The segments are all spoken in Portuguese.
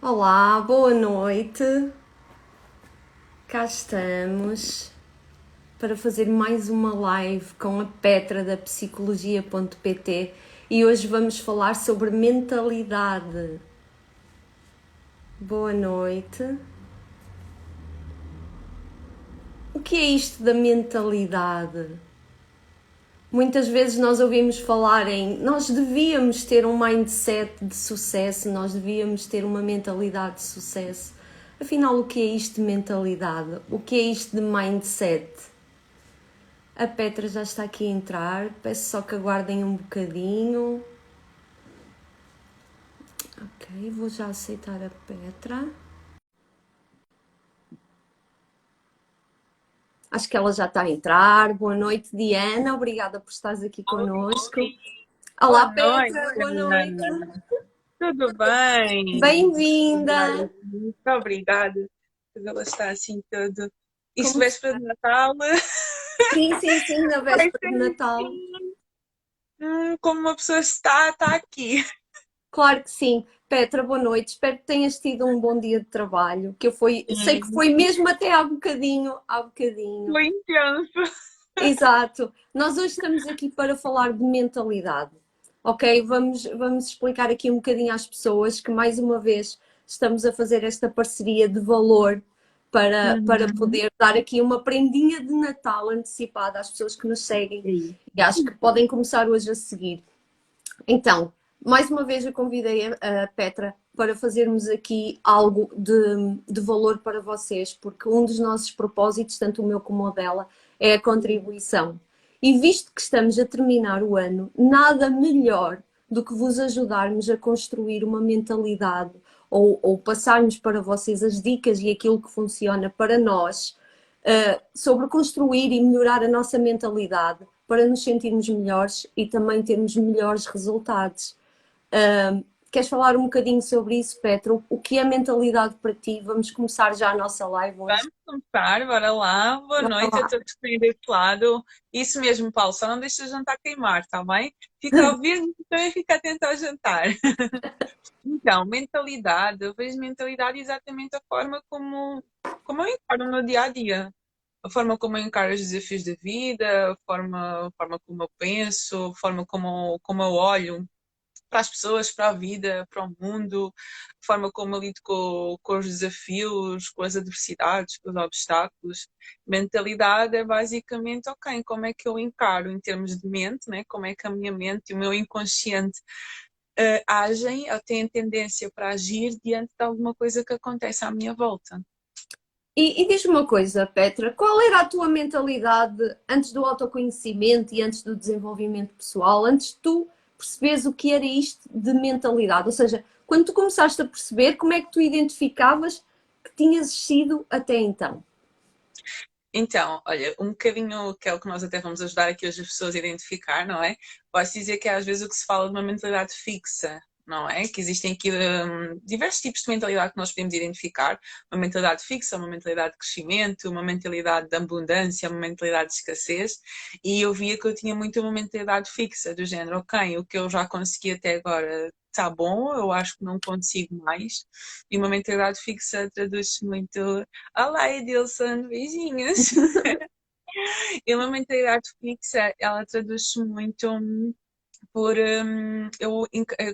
Olá, boa noite. Cá estamos para fazer mais uma live com a Petra da psicologia.pt e hoje vamos falar sobre mentalidade. Boa noite. O que é isto da mentalidade? Muitas vezes nós ouvimos falar em nós devíamos ter um mindset de sucesso, nós devíamos ter uma mentalidade de sucesso. Afinal, o que é isto de mentalidade? O que é isto de mindset? A Petra já está aqui a entrar, peço só que aguardem um bocadinho. Ok, vou já aceitar a Petra. Acho que ela já está a entrar. Boa noite, Diana. Obrigada por estares aqui connosco. Boa Olá, noite, Petra. Boa noite. Ana. Tudo bem? Bem-vinda. Muito obrigada por ela estar assim tudo. Isto Como véspera está? de Natal Sim, na vai véspera de ser Natal. assim, como uma pessoa está aqui. Claro que sim. Petra, boa noite. Espero que tenhas tido um bom dia de trabalho. Sei que foi mesmo até há bocadinho, há bocadinho. Foi intenso. Exato. Nós hoje estamos aqui para falar de mentalidade. Ok? Vamos explicar aqui um bocadinho às pessoas que, mais uma vez, estamos a fazer esta parceria de valor para Uhum. poder dar aqui uma prendinha de Natal antecipada às pessoas que nos seguem. Sim. E acho que podem começar hoje a seguir. Então, mais uma vez eu convidei a Petra para fazermos aqui algo de valor para vocês, porque um dos nossos propósitos, tanto o meu como o dela, é a contribuição. E visto que estamos a terminar o ano, nada melhor do que vos ajudarmos a construir uma mentalidade ou passarmos para vocês as dicas e aquilo que funciona para nós sobre construir e melhorar a nossa mentalidade para nos sentirmos melhores e também termos melhores resultados. Queres falar um bocadinho sobre isso, Petra? O que é mentalidade para ti? Vamos começar já a nossa live hoje. Vamos começar, bora lá. Boa Bora noite a lá. todos que estão desse lado. Isso mesmo, Paulo, só não deixa o jantar queimar, tá bem? Fica a ouvir e também fica atento ao jantar. Então, mentalidade, eu vejo mentalidade exatamente a forma como eu encaro no dia a dia. A forma como eu encaro os desafios da vida, a forma como eu penso, a forma como eu olho para as pessoas, para a vida, para o mundo, a forma como eu lido com os desafios, com as adversidades, com os obstáculos. Mentalidade é basicamente, ok, como é que eu encaro em termos de mente, né? Como é que a minha mente e o meu inconsciente agem ou têm tendência para agir diante de alguma coisa que acontece à minha volta. E diz-me uma coisa, Petra, qual era a tua mentalidade antes do autoconhecimento e antes do desenvolvimento pessoal, antes de tu perceberes o que era isto de mentalidade? Ou seja, quando tu começaste a perceber, como é que tu identificavas que tinhas sido até então? Então, olha, um bocadinho que é o que nós até vamos ajudar aqui hoje as pessoas a identificar, não é? Posso dizer que às vezes o que se fala de uma mentalidade fixa, não é? Que existem aqui diversos tipos de mentalidade que nós podemos identificar. Uma mentalidade fixa, uma mentalidade de crescimento, uma mentalidade de abundância, uma mentalidade de escassez. E eu via que eu tinha muito uma mentalidade fixa, do género, ok, o que eu já consegui até agora está bom, eu acho que não consigo mais. E uma mentalidade fixa traduz-se muito. Olá, Edilson, beijinhos. E uma mentalidade fixa, ela traduz-se muito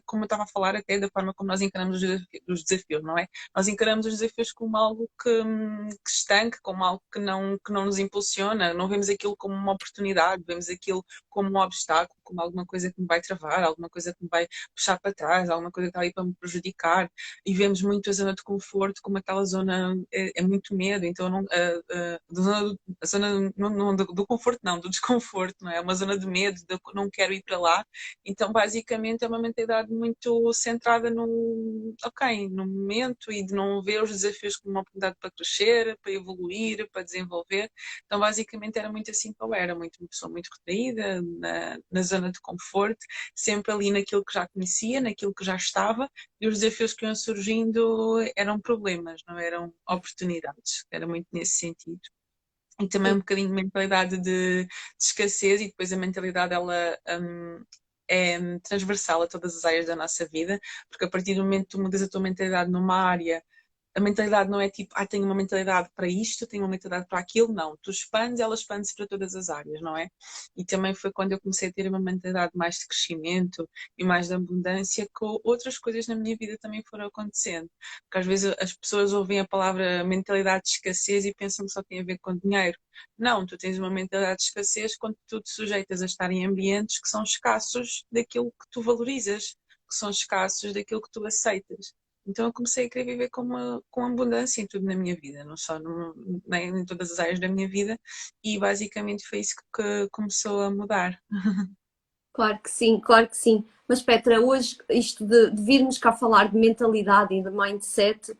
como eu estava a falar até da forma como nós encaramos os desafios, não é? Nós encaramos os desafios como algo que estanque, como algo que não nos impulsiona, não vemos aquilo como uma oportunidade, vemos aquilo como um obstáculo, como alguma coisa que me vai travar, alguma coisa que me vai puxar para trás, alguma coisa que está ali para me prejudicar, e vemos muito a zona de conforto como aquela zona é muito medo, então não, a zona do conforto não, do desconforto, não é? É uma zona de medo, de eu não quero ir para lá, então, basicamente, é uma mentalidade muito centrada ok, no momento e de não ver os desafios como uma oportunidade para crescer, para evoluir, para desenvolver. Então, basicamente, era muito assim que eu era, muito, uma pessoa muito retraída, na zona de conforto, sempre ali naquilo que já conhecia, naquilo que já estava, e os desafios que iam surgindo eram problemas, não eram oportunidades. Era muito nesse sentido. E também um bocadinho de mentalidade de escassez, e depois a mentalidade, ela é transversal a todas as áreas da nossa vida, porque a partir do momento que tu mudas a tua mentalidade numa área, a mentalidade não é tipo, tenho uma mentalidade para isto, tenho uma mentalidade para aquilo, não. Tu expandes, ela expande-se para todas as áreas, não é? E também foi quando eu comecei a ter uma mentalidade mais de crescimento e mais de abundância que outras coisas na minha vida também foram acontecendo. Porque às vezes as pessoas ouvem a palavra mentalidade de escassez e pensam que só tem a ver com dinheiro. Não, tu tens uma mentalidade de escassez quando tu te sujeitas a estar em ambientes que são escassos daquilo que tu valorizas, que são escassos daquilo que tu aceitas. Então eu comecei a querer viver com abundância em tudo na minha vida, não só nem em todas as áreas da minha vida, e basicamente foi isso que começou a mudar. Claro que sim, claro que sim. Mas Petra, hoje isto de virmos cá falar de mentalidade e de mindset,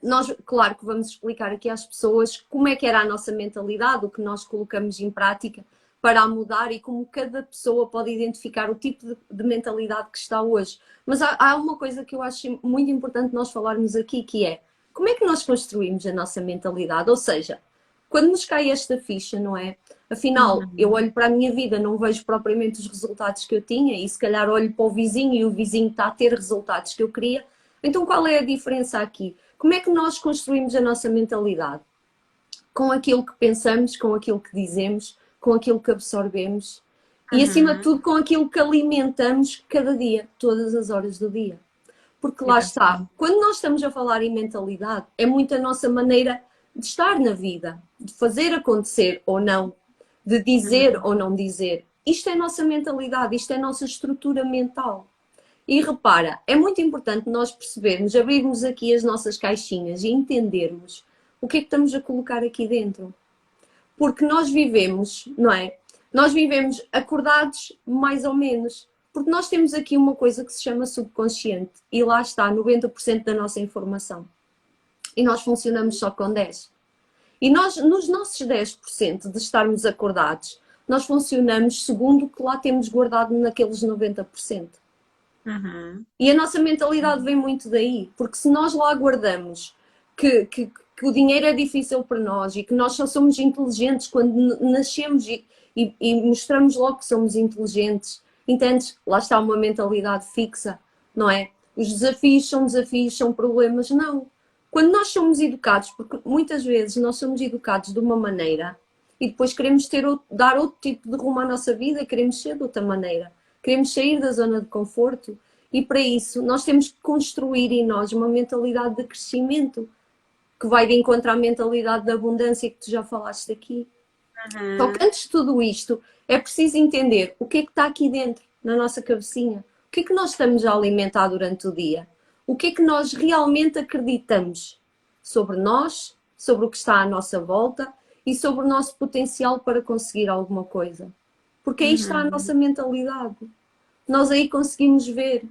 nós, claro que vamos explicar aqui às pessoas como é que era a nossa mentalidade, o que nós colocamos em prática para a mudar e como cada pessoa pode identificar o tipo de mentalidade que está hoje. Mas há uma coisa que eu acho muito importante nós falarmos aqui, que é como é que nós construímos a nossa mentalidade? Ou seja, quando nos cai esta ficha, não é? Afinal, eu Uhum. olho para a minha vida, não vejo propriamente os resultados que eu tinha e se calhar olho para o vizinho e o vizinho está a ter resultados que eu queria. Então qual é a diferença aqui? Como é que nós construímos a nossa mentalidade? Com aquilo que pensamos, com aquilo que dizemos, com aquilo que absorvemos e acima de Uhum. tudo com aquilo que alimentamos cada dia, todas as horas do dia. Porque lá está, Exatamente. quando nós estamos a falar em mentalidade, é muito a nossa maneira de estar na vida, de fazer acontecer ou não, de dizer Uhum. ou não dizer. Isto é a nossa mentalidade, isto é a nossa estrutura mental. E repara, é muito importante nós percebermos, abrirmos aqui as nossas caixinhas e entendermos o que é que estamos a colocar aqui dentro. Porque nós vivemos, não é? Nós vivemos acordados mais ou menos. Porque nós temos aqui uma coisa que se chama subconsciente e lá está 90% da nossa informação. E nós funcionamos só com 10%. E nós, nos nossos 10% de estarmos acordados, nós funcionamos segundo o que lá temos guardado naqueles 90%. Uhum. E a nossa mentalidade vem muito daí, porque se nós lá guardamos que o dinheiro é difícil para nós e que nós só somos inteligentes quando nascemos e mostramos logo que somos inteligentes, entendes? Lá está uma mentalidade fixa, não é? Os desafios, são problemas, não. Quando nós somos educados, porque muitas vezes nós somos educados de uma maneira e depois queremos dar outro tipo de rumo à nossa vida, queremos ser de outra maneira, queremos sair da zona de conforto e para isso nós temos que construir em nós uma mentalidade de crescimento que vai de encontro à mentalidade de abundância que tu já falaste aqui. Só que Uhum. antes de tudo isto é preciso entender o que é que está aqui dentro, na nossa cabecinha. O que é que nós estamos a alimentar durante o dia? O que é que nós realmente acreditamos sobre nós, sobre o que está à nossa volta e sobre o nosso potencial para conseguir alguma coisa? Porque aí está a Uhum. nossa mentalidade. Nós aí conseguimos ver.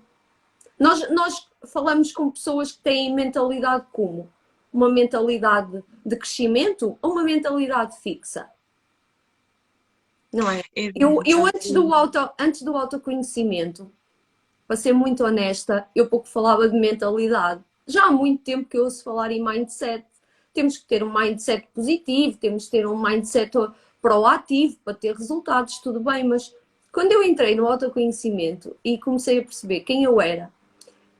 Nós falamos com pessoas que têm mentalidade como? Uma mentalidade de crescimento ou uma mentalidade fixa? Não é? Eu Exato. antes do autoconhecimento, para ser muito honesta, eu pouco falava de mentalidade. Já há muito tempo que eu ouço falar em mindset. Temos que ter um mindset positivo, temos que ter um mindset proativo para ter resultados, tudo bem, mas quando eu entrei no autoconhecimento e comecei a perceber quem eu era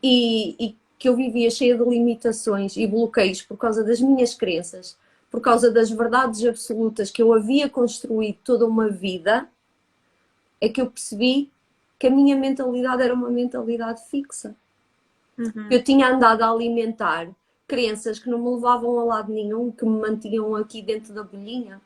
e que eu vivia cheia de limitações e bloqueios por causa das minhas crenças, por causa das verdades absolutas que eu havia construído toda uma vida, é que eu percebi que a minha mentalidade era uma mentalidade fixa. Uhum. Eu tinha andado a alimentar crenças que não me levavam a lado nenhum, que me mantinham aqui dentro da bolhinha.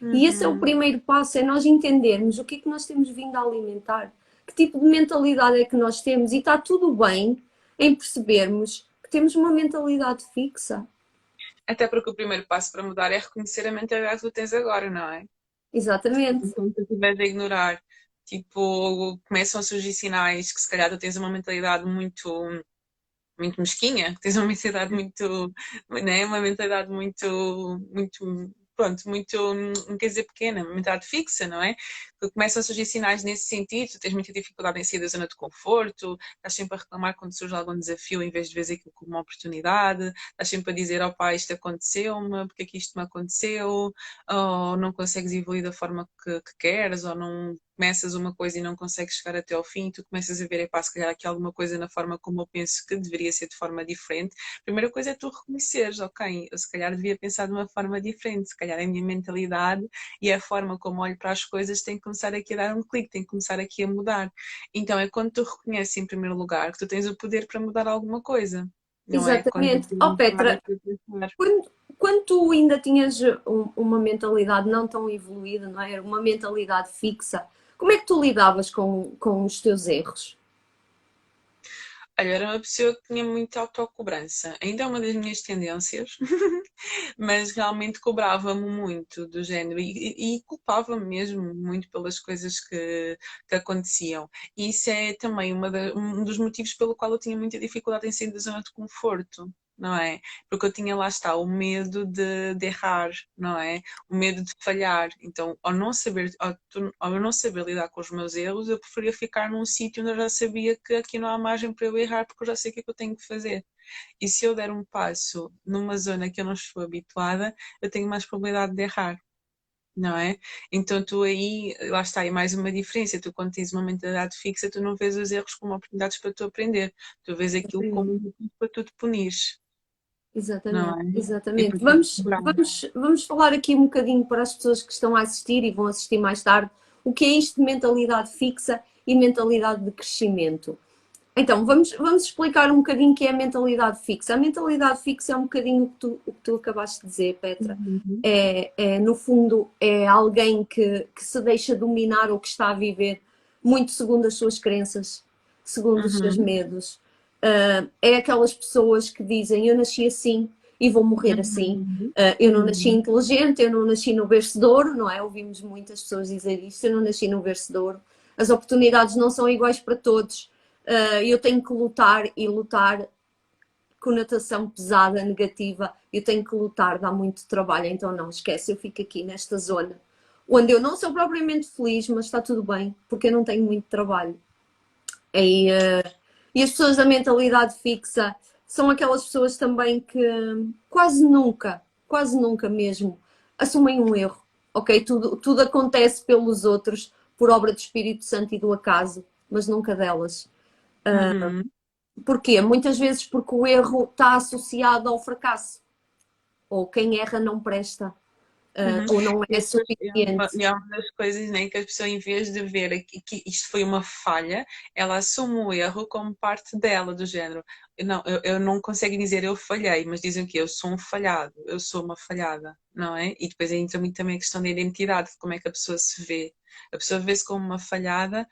E esse é o Uhum. primeiro passo, é nós entendermos o que é que nós temos vindo a alimentar, que tipo de mentalidade é que nós temos e está tudo bem em percebermos que temos uma mentalidade fixa. Até porque o primeiro passo para mudar é reconhecer a mentalidade que tu tens agora, não é? Exatamente. Enquanto tu estiveres a ignorar, tipo, começam a surgir sinais que se calhar tu tens uma mentalidade muito mesquinha, que tens uma mentalidade muito, né? Uma mentalidade muito, pronto, muito, não quer dizer pequena, uma mentalidade fixa, não é? Que começam a surgir sinais nesse sentido, tu tens muita dificuldade em sair da zona de conforto, estás sempre a reclamar quando surge algum desafio em vez de ver aquilo como uma oportunidade, estás sempre a dizer, opá, isto aconteceu-me, porque é que isto me aconteceu, ou não consegues evoluir da forma que queres, ou não começas uma coisa e não consegues chegar até ao fim, tu começas a ver, epá, se calhar aqui alguma coisa na forma como eu penso que deveria ser de forma diferente. A primeira coisa é tu reconheceres, ok, eu se calhar devia pensar de uma forma diferente, se calhar a minha mentalidade e a forma como olho para as coisas tem que começar aqui a dar um clique, tem que começar aqui a mudar. Então é quando tu reconheces em primeiro lugar que tu tens o poder para mudar alguma coisa, não é? Quando Exatamente. tu Oh, paras Petra, para pensar. quando tu ainda tinhas uma mentalidade não tão evoluída, não é? Uma mentalidade fixa, como é que tu lidavas com os teus erros? Olha, era uma pessoa que tinha muita autocobrança. Ainda é uma das minhas tendências, mas realmente cobrava-me muito do género e culpava-me mesmo muito pelas coisas que aconteciam. E isso é também um dos motivos pelo qual eu tinha muita dificuldade em sair da zona de conforto. Não é? Porque eu tinha lá está o medo de errar, não é? O medo de falhar. Então, ao eu não saber lidar com os meus erros, eu preferia ficar num sítio onde eu já sabia que aqui não há margem para eu errar, porque eu já sei o que é que eu tenho que fazer. E se eu der um passo numa zona que eu não estou habituada, eu tenho mais probabilidade de errar, não é? Então tu aí, lá está, aí mais uma diferença. Tu quando tens uma mentalidade fixa, tu não vês os erros como oportunidades para tu aprender. Tu vês aquilo como um motivo para tu te punires, não Exatamente, é? E exatamente. para tu te cobrar. Vamos falar aqui um bocadinho para as pessoas que estão a assistir e vão assistir mais tarde, o que é isto de mentalidade fixa e mentalidade de crescimento. Então, vamos explicar um bocadinho o que é a mentalidade fixa. A mentalidade fixa é um bocadinho o que tu acabaste de dizer, Petra. Uhum. No fundo, é alguém que se deixa dominar ou que está a viver muito segundo as suas crenças, segundo os seus Uhum. medos. É aquelas pessoas que dizem: eu nasci assim e vou morrer assim. Uhum. Eu não nasci Uhum. inteligente, eu não nasci no berço de ouro, não é? Ouvimos muitas pessoas dizer isto: eu não nasci no berço de ouro. As oportunidades não são iguais para todos. Eu tenho que lutar e lutar, conotação pesada, negativa, eu tenho que lutar, dá muito trabalho, então não, esquece, eu fico aqui nesta zona, onde eu não sou propriamente feliz, mas está tudo bem, porque eu não tenho muito trabalho. E, e as pessoas da mentalidade fixa são aquelas pessoas também que quase nunca mesmo, assumem um erro, ok? Tudo acontece pelos outros, por obra do Espírito Santo e do acaso, mas nunca delas. Uhum. Porquê? Muitas vezes porque o erro está associado ao fracasso. Ou quem erra não presta, Uhum. ou não E é depois suficiente. é uma das coisas, né, que a pessoa, em vez de ver que isto foi uma falha, ela assume o erro como parte dela, do género. Eu não consigo dizer eu falhei, mas dizem que eu sou um falhado, eu sou uma falhada, não é? E depois entra muito também a questão da identidade, de como é que a pessoa se vê. A pessoa vê-se como uma falhada,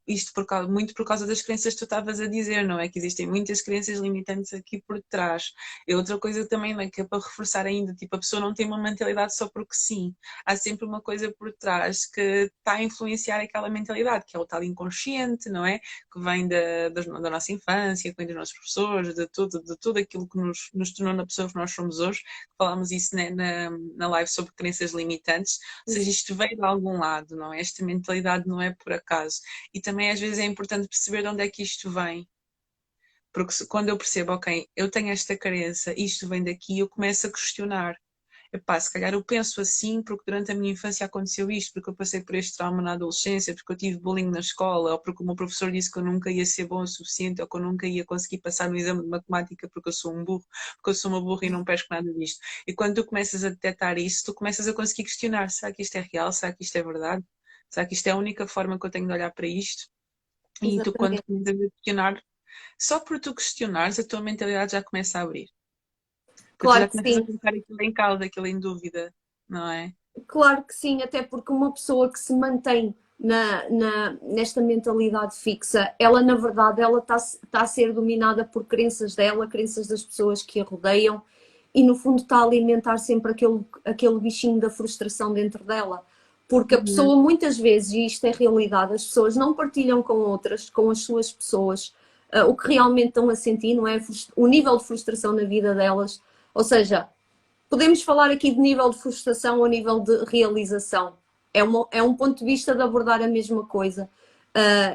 isto muito por causa das crenças que tu estavas a dizer, não é? Que existem muitas crenças limitantes aqui por trás. E outra coisa também, né, que é para reforçar ainda, tipo, a pessoa não tem uma mentalidade só porque sim. Há sempre uma coisa por trás que está a influenciar aquela mentalidade, que é o tal inconsciente, não é? Que vem da nossa infância, que vem dos nossos professores, de tudo aquilo que nos tornou na pessoa que nós somos hoje. Falámos isso, né, na live sobre crenças limitantes. Ou seja, isto veio de algum lado, não é? Esta mentalidade não é por acaso. E também às vezes é importante perceber de onde é que isto vem. Porque quando eu percebo, ok, eu tenho esta carença, isto vem daqui, eu começo a questionar. Epá, se calhar eu penso assim porque durante a minha infância aconteceu isto, porque eu passei por este trauma na adolescência, porque eu tive bullying na escola, ou porque o meu professor disse que eu nunca ia ser bom o suficiente, ou que eu nunca ia conseguir passar no exame de matemática porque eu sou um burro, porque eu sou uma burra e não pesco nada disto. E quando tu começas a detectar isso, tu começas a conseguir questionar, será que isto é real? Será que isto é verdade? Será que isto é a única forma que eu tenho de olhar para isto? E tu quando Exatamente. começas a questionar, só por tu questionares, a tua mentalidade já começa a abrir. Porque tu Claro já que começas a sim, colocar aquilo em causa, aquilo em dúvida, não é? claro que sim, até porque uma pessoa que se mantém nesta mentalidade fixa, ela na verdade ela está a ser dominada por crenças dela, crenças das pessoas que a rodeiam e no fundo está a alimentar sempre aquele bichinho da frustração dentro dela. Porque a Uhum. pessoa muitas vezes, e isto é realidade, as pessoas não partilham com outras, com as suas pessoas, o que realmente estão a sentir, não é? O nível de frustração na vida delas. Ou seja, podemos falar aqui de nível de frustração ou nível de realização. É um ponto de vista de abordar a mesma coisa.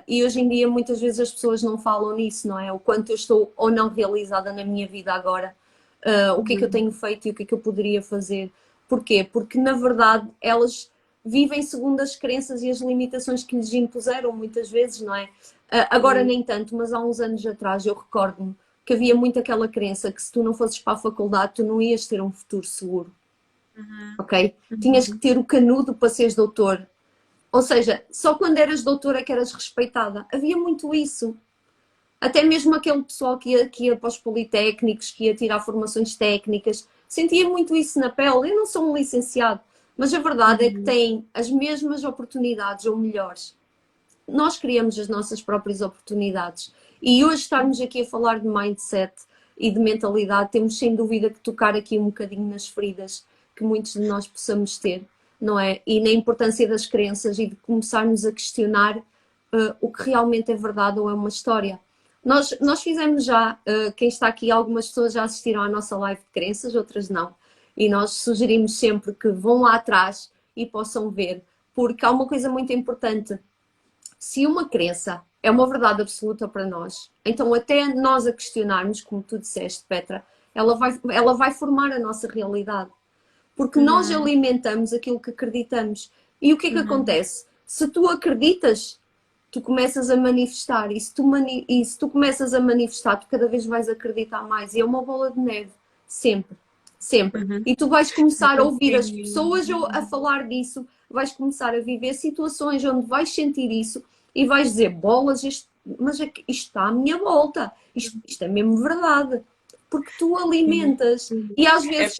E hoje em dia muitas vezes as pessoas não falam nisso, não é? O quanto eu estou ou não realizada na minha vida agora, o que é que eu Uhum. tenho feito e o que é que eu poderia fazer. Porquê? Porque na verdade elas vivem segundo as crenças e as limitações que lhes impuseram muitas vezes, não é? Agora nem tanto, mas há uns anos atrás eu recordo-me que havia muito aquela crença que se tu não fosses para a faculdade tu não ias ter um futuro seguro, ok? Tinhas que ter o canudo para seres doutor. Ou seja, só quando eras doutora que eras respeitada. Havia muito isso. Até mesmo aquele pessoal que ia para os politécnicos, que ia tirar formações técnicas, sentia muito isso na pele. Eu não sou um licenciado, mas a verdade é que têm as mesmas oportunidades ou melhores. Nós criamos as nossas próprias oportunidades. E hoje estarmos aqui a falar de mindset e de mentalidade, temos sem dúvida que tocar aqui um bocadinho nas feridas que muitos de nós possamos ter, não é? E na importância das crenças e de começarmos a questionar o que realmente é verdade ou é uma história. Nós fizemos já, quem está aqui, algumas pessoas já assistiram à nossa live de crenças, outras não. E nós sugerimos sempre que vão lá atrás e possam ver, porque há uma coisa muito importante. Se uma crença é uma verdade absoluta para nós, então até nós a questionarmos, como tu disseste, Petra, ela vai formar a nossa realidade. Porque nós alimentamos aquilo que acreditamos. E o que é que acontece? Se tu acreditas, tu começas a manifestar. E se tu começas a manifestar, tu cada vez vais acreditar mais. E é uma bola de neve. Sempre. Sempre. E tu vais começar a ouvir as pessoas a falar disso, vais começar a viver situações onde vais sentir isso e vais dizer, bolas, mas isto está à minha volta. Isto é mesmo verdade. Porque tu alimentas. E às vezes...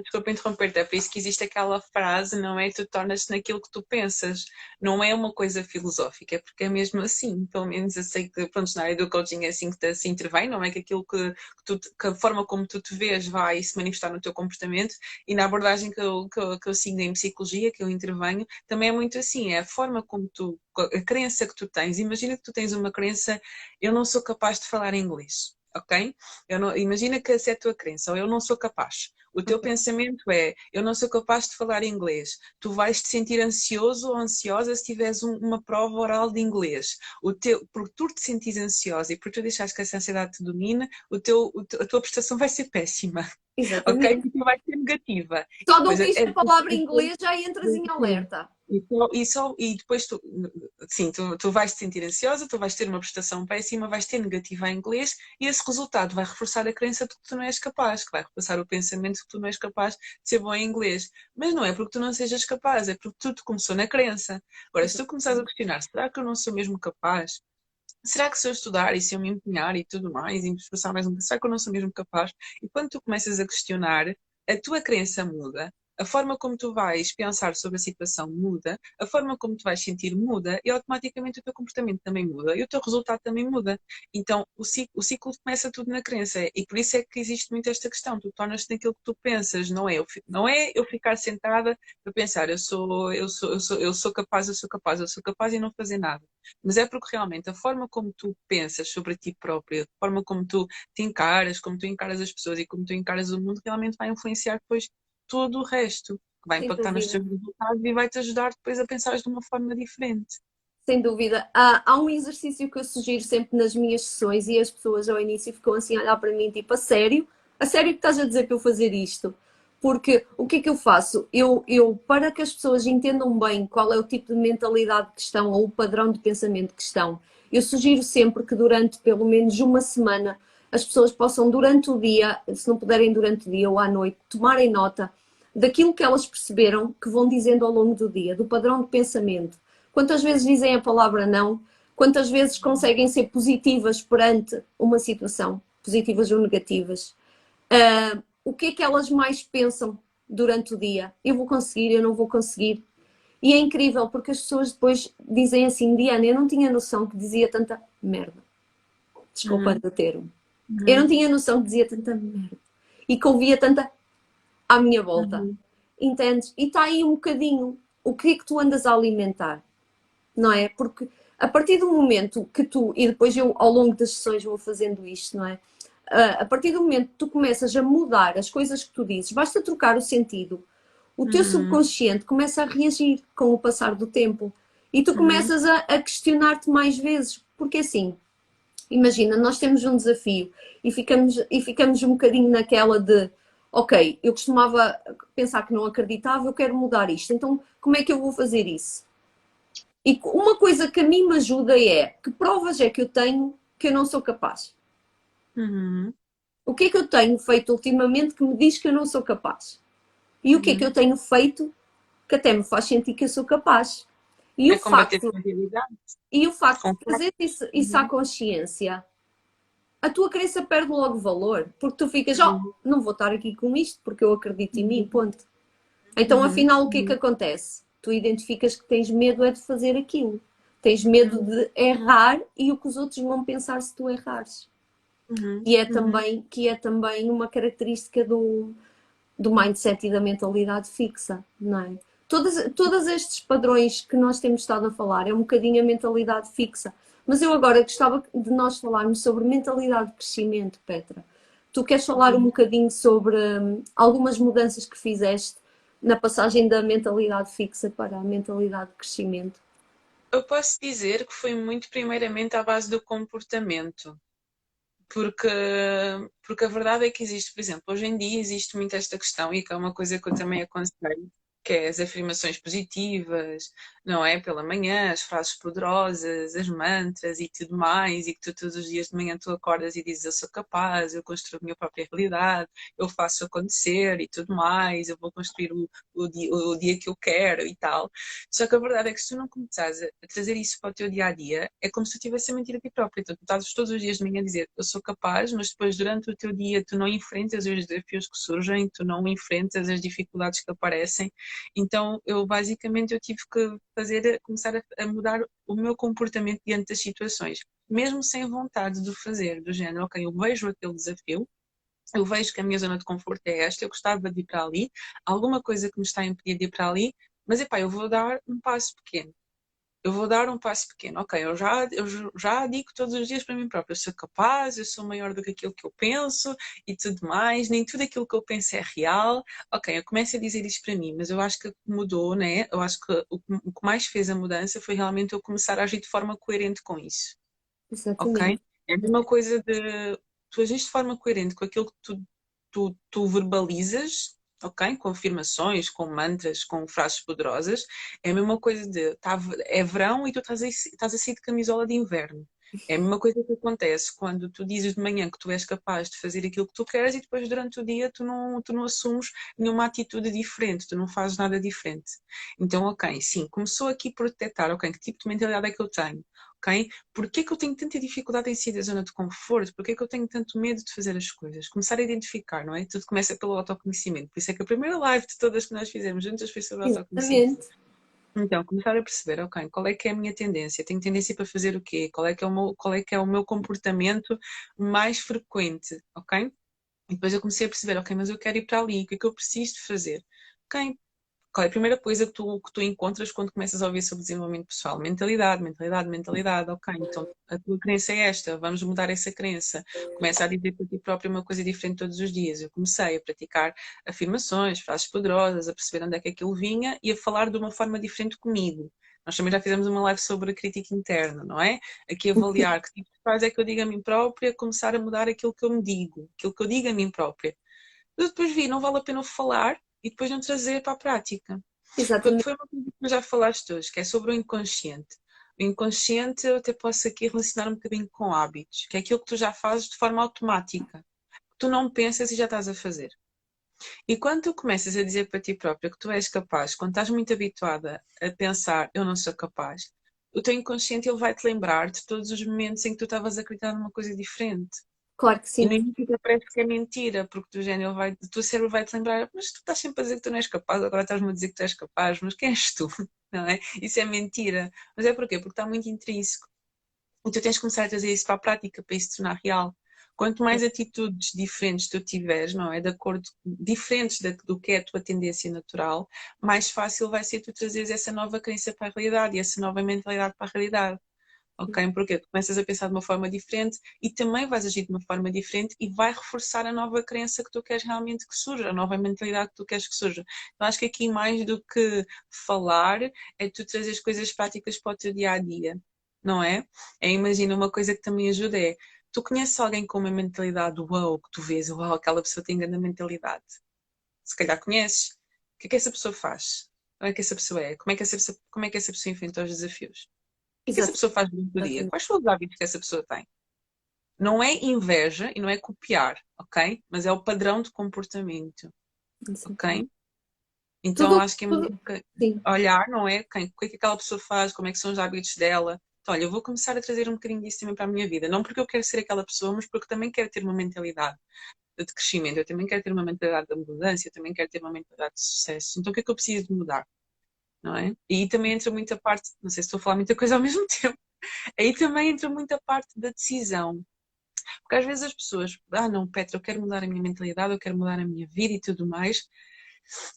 Desculpa interromper-te, é por isso que existe aquela frase, não é? Tu tornas-te naquilo que tu pensas. Não é uma coisa filosófica, é porque é mesmo assim. Pelo menos eu sei que, pronto, na área do coaching é assim que se intervém, não é? Que aquilo que a forma como tu te vês vai se manifestar no teu comportamento, e na abordagem que eu sigo em psicologia, que eu intervenho, também é muito assim. É a forma como a crença que tu tens. Imagina que tu tens uma crença, eu não sou capaz de falar inglês. Ok? Imagina que essa é a tua crença, ou eu não sou capaz. O teu pensamento é, eu não sou capaz de falar inglês. Tu vais te sentir ansioso ou ansiosa se tiveres uma prova oral de inglês. Por tu te sentires ansiosa e por tu deixares que essa ansiedade te domine, a tua prestação vai ser péssima. Exatamente. Ok? E vai ser negativa. Só de ouvir a palavra inglês já entras em alerta. E depois tu vais te sentir ansiosa, tu vais ter uma prestação péssima, vais ter negativa em inglês, e esse resultado vai reforçar a crença de que tu não és capaz, que vai reforçar o pensamento de que tu não és capaz de ser bom em inglês. Mas não é porque tu não sejas capaz, é porque tudo começou na crença. Agora, se tu começares a questionar, será que eu não sou mesmo capaz? Será que se eu estudar e se eu me empenhar e tudo mais, e me esforçar mais um pouco, será que eu não sou mesmo capaz? E quando tu começas a questionar, a tua crença muda, a forma como tu vais pensar sobre a situação muda, a forma como tu vais sentir muda, e automaticamente o teu comportamento também muda e o teu resultado também muda. Então o ciclo começa tudo na crença, e por isso é que existe muito esta questão. Tu tornas-te naquilo que tu pensas, não é eu ficar sentada a pensar eu sou capaz, eu sou capaz, eu sou capaz e não fazer nada. Mas é porque realmente a forma como tu pensas sobre ti própria, a forma como tu te encaras, como tu encaras as pessoas e como tu encaras o mundo, realmente vai influenciar depois todo o resto, que vai Sem impactar nos dúvida. teus resultados e vai-te ajudar depois a pensar de uma forma diferente. Sem dúvida. Há um exercício que eu sugiro sempre nas minhas sessões e as pessoas ao início ficam assim a olhar para mim, tipo, a sério? A sério que estás a dizer para eu fazer isto? Porque o que é que eu faço? Para que as pessoas entendam bem qual é o tipo de mentalidade que estão ou o padrão de pensamento que estão, eu sugiro sempre que durante pelo menos uma semana as pessoas possam durante o dia, se não puderem durante o dia ou à noite, tomarem nota daquilo que elas perceberam que vão dizendo ao longo do dia, do padrão de pensamento. Quantas vezes dizem a palavra não? Quantas vezes conseguem ser positivas perante uma situação? Positivas ou negativas? O que é que elas mais pensam durante o dia? Eu vou conseguir, eu não vou conseguir. E é incrível porque as pessoas depois dizem assim, Diana, eu não tinha noção que dizia tanta merda. Desculpa o termo. Eu não tinha noção que dizia tanta merda. E que ouvia tanta à minha volta. Entendes? E está aí um bocadinho o que é que tu andas a alimentar, não é? Porque a partir do momento que tu, e depois eu ao longo das sessões vou fazendo isto, não é? A partir do momento que tu começas a mudar as coisas que tu dizes, basta trocar o sentido, o teu subconsciente começa a reagir com o passar do tempo e tu começas a questionar-te mais vezes, porque assim, imagina, nós temos um desafio e ficamos um bocadinho naquela de ok, eu costumava pensar que não acreditava, eu quero mudar isto, então como é que eu vou fazer isso? E uma coisa que a mim me ajuda é, que provas é que eu tenho que eu não sou capaz? Uhum. O que é que eu tenho feito ultimamente que me diz que eu não sou capaz? E o que é que Uhum. eu tenho feito que até me faz sentir que eu sou capaz? E É combater a realidade. o facto de Concordo. trazer isso à Uhum. consciência, a tua crença perde logo valor, porque tu ficas, oh, Uhum. não vou estar aqui com isto porque eu acredito em mim, Uhum. ponto. Então, Uhum. afinal, o que é que Uhum. acontece? Tu identificas que tens medo é de fazer aquilo. Tens medo de errar e o que os outros vão pensar se tu errares. Uhum. Uhum. Que é também uma característica do mindset e da mentalidade fixa, não é? Todos estes padrões que nós temos estado a falar é um bocadinho a mentalidade fixa. Mas eu agora gostava de nós falarmos sobre mentalidade de crescimento, Petra. Tu queres falar um Uhum. bocadinho sobre algumas mudanças que fizeste na passagem da mentalidade fixa para a mentalidade de crescimento? Eu posso dizer que foi muito primeiramente à base do comportamento. Porque, porque a verdade é que existe, por exemplo, hoje em dia existe muito esta questão, e que é uma coisa que eu também aconselho, que é as afirmações positivas, não é? Pela manhã, as frases poderosas, as mantras e tudo mais, e que tu todos os dias de manhã tu acordas e dizes eu sou capaz, eu construo a minha própria realidade, eu faço acontecer e tudo mais, eu vou construir o dia que eu quero e tal. Só que a verdade é que se tu não começares a trazer isso para o teu dia a dia, é como se tu estivesse a mentir a ti próprio. Então, tu estás todos os dias de manhã a dizer eu sou capaz, mas depois durante o teu dia tu não enfrentas os desafios que surgem, tu não enfrentas as dificuldades que aparecem. Então, eu tive que começar a mudar o meu comportamento diante das situações, mesmo sem vontade de fazer, do género, ok, eu vejo aquele desafio, eu vejo que a minha zona de conforto é esta, eu gostava de ir para ali, alguma coisa que me está a impedir de ir para ali, mas epá, eu vou dar um passo pequeno. Eu vou dar um passo pequeno. Ok, eu já digo todos os dias para mim próprio, eu sou capaz, eu sou maior do que aquilo que eu penso e tudo mais, nem tudo aquilo que eu penso é real. Ok, eu começo a dizer isto para mim, mas eu acho que mudou, né? Eu acho que o que mais fez a mudança foi realmente eu começar a agir de forma coerente com isso. Ok? Exatamente. É a mesma coisa de tu agis de forma coerente com aquilo que tu verbalizas, ok? Com afirmações, com mantras, com frases poderosas. É a mesma coisa de é verão e tu estás a sair de camisola de inverno. É a mesma coisa que acontece quando tu dizes de manhã que tu és capaz de fazer aquilo que tu queres e depois durante o dia tu não assumes nenhuma atitude diferente, tu não fazes nada diferente. Então, ok, sim, começou aqui por detectar, ok, que tipo de mentalidade é que eu tenho? Ok? Porquê que eu tenho tanta dificuldade em sair da zona de conforto? Porquê que eu tenho tanto medo de fazer as coisas? Começar a identificar, não é? Tudo começa pelo autoconhecimento. Por isso é que a primeira live de todas que nós fizemos juntas foi sobre autoconhecimento. Exatamente. Então, começar a perceber, ok, qual é que é a minha tendência? Tenho tendência para fazer o quê? Qual é que é o meu comportamento mais frequente, ok? E depois eu comecei a perceber, ok, mas eu quero ir para ali, o que é que eu preciso de fazer? Ok, qual é a primeira coisa que tu encontras quando começas a ouvir sobre desenvolvimento pessoal? Mentalidade, mentalidade, mentalidade. Ok, então a tua crença é esta, vamos mudar essa crença. Começa a dizer para ti próprio uma coisa diferente todos os dias. Eu comecei a praticar afirmações, frases poderosas, a perceber onde é que aquilo vinha e a falar de uma forma diferente comigo. Nós também já fizemos uma live sobre a crítica interna, não é? Aqui avaliar que tipo de frase é que eu digo a mim própria, começar a mudar aquilo que eu me digo, aquilo que eu digo a mim própria. Eu depois vi, não vale a pena falar e depois não trazer para a prática. Porque Exatamente. foi uma coisa que tu já falaste hoje, que é sobre o inconsciente. O inconsciente eu até posso aqui relacionar um bocadinho com hábitos, que é aquilo que tu já fazes de forma automática. Tu não pensas e já estás a fazer. E quando tu começas a dizer para ti própria que tu és capaz, quando estás muito habituada a pensar eu não sou capaz, o teu inconsciente ele vai-te lembrar de todos os momentos em que tu estavas a acreditar numa coisa diferente. Claro que E no sim. início até parece que é mentira, porque o teu cérebro vai-te lembrar, mas tu estás sempre a dizer que tu não és capaz, agora estás-me a dizer que tu és capaz, mas quem és tu? Não é? Isso é mentira. Mas é porquê? Porque está muito intrínseco. E tu tens que começar a trazer isso para a prática, para isso se tornar real. Quanto mais atitudes diferentes tu tiveres, não é? De acordo, diferentes do que é a tua tendência natural, mais fácil vai ser tu trazeres essa nova crença para a realidade e essa nova mentalidade para a realidade. Ok? Porque tu começas a pensar de uma forma diferente e também vais agir de uma forma diferente e vai reforçar a nova crença que tu queres realmente que surja, a nova mentalidade que tu queres que surja. Então acho que aqui mais do que falar é tu trazer as coisas práticas para o teu dia a dia, não é? Imagina uma coisa que também ajuda é Tu conheces alguém com uma mentalidade uau, que tu vês, uau, aquela pessoa tem grande mentalidade. Se calhar conheces. O que é que essa pessoa faz? Como é que essa pessoa é? Como é que essa pessoa enfrenta os desafios? O que é que essa Exato. pessoa faz durante o dia? Quais são os hábitos que essa pessoa tem? Não é inveja e não é copiar, ok? Mas é o padrão de comportamento, Exatamente. ok? Então Tudo, acho que é muito tudo, sim. olhar, não é? O que é que aquela pessoa faz, como é que são os hábitos dela. Então, olha, eu vou começar a trazer um bocadinho disso também para a minha vida. Não porque eu quero ser aquela pessoa, mas porque também quero ter uma mentalidade de crescimento. Eu também quero ter uma mentalidade de abundância, eu também quero ter uma mentalidade de sucesso. Então o que é que eu preciso de mudar? Não é? E aí também entra muita parte, não sei se estou a falar muita coisa ao mesmo tempo, aí também entra muita parte da decisão. Porque às vezes as pessoas, não, Petra, eu quero mudar a minha mentalidade, eu quero mudar a minha vida e tudo mais.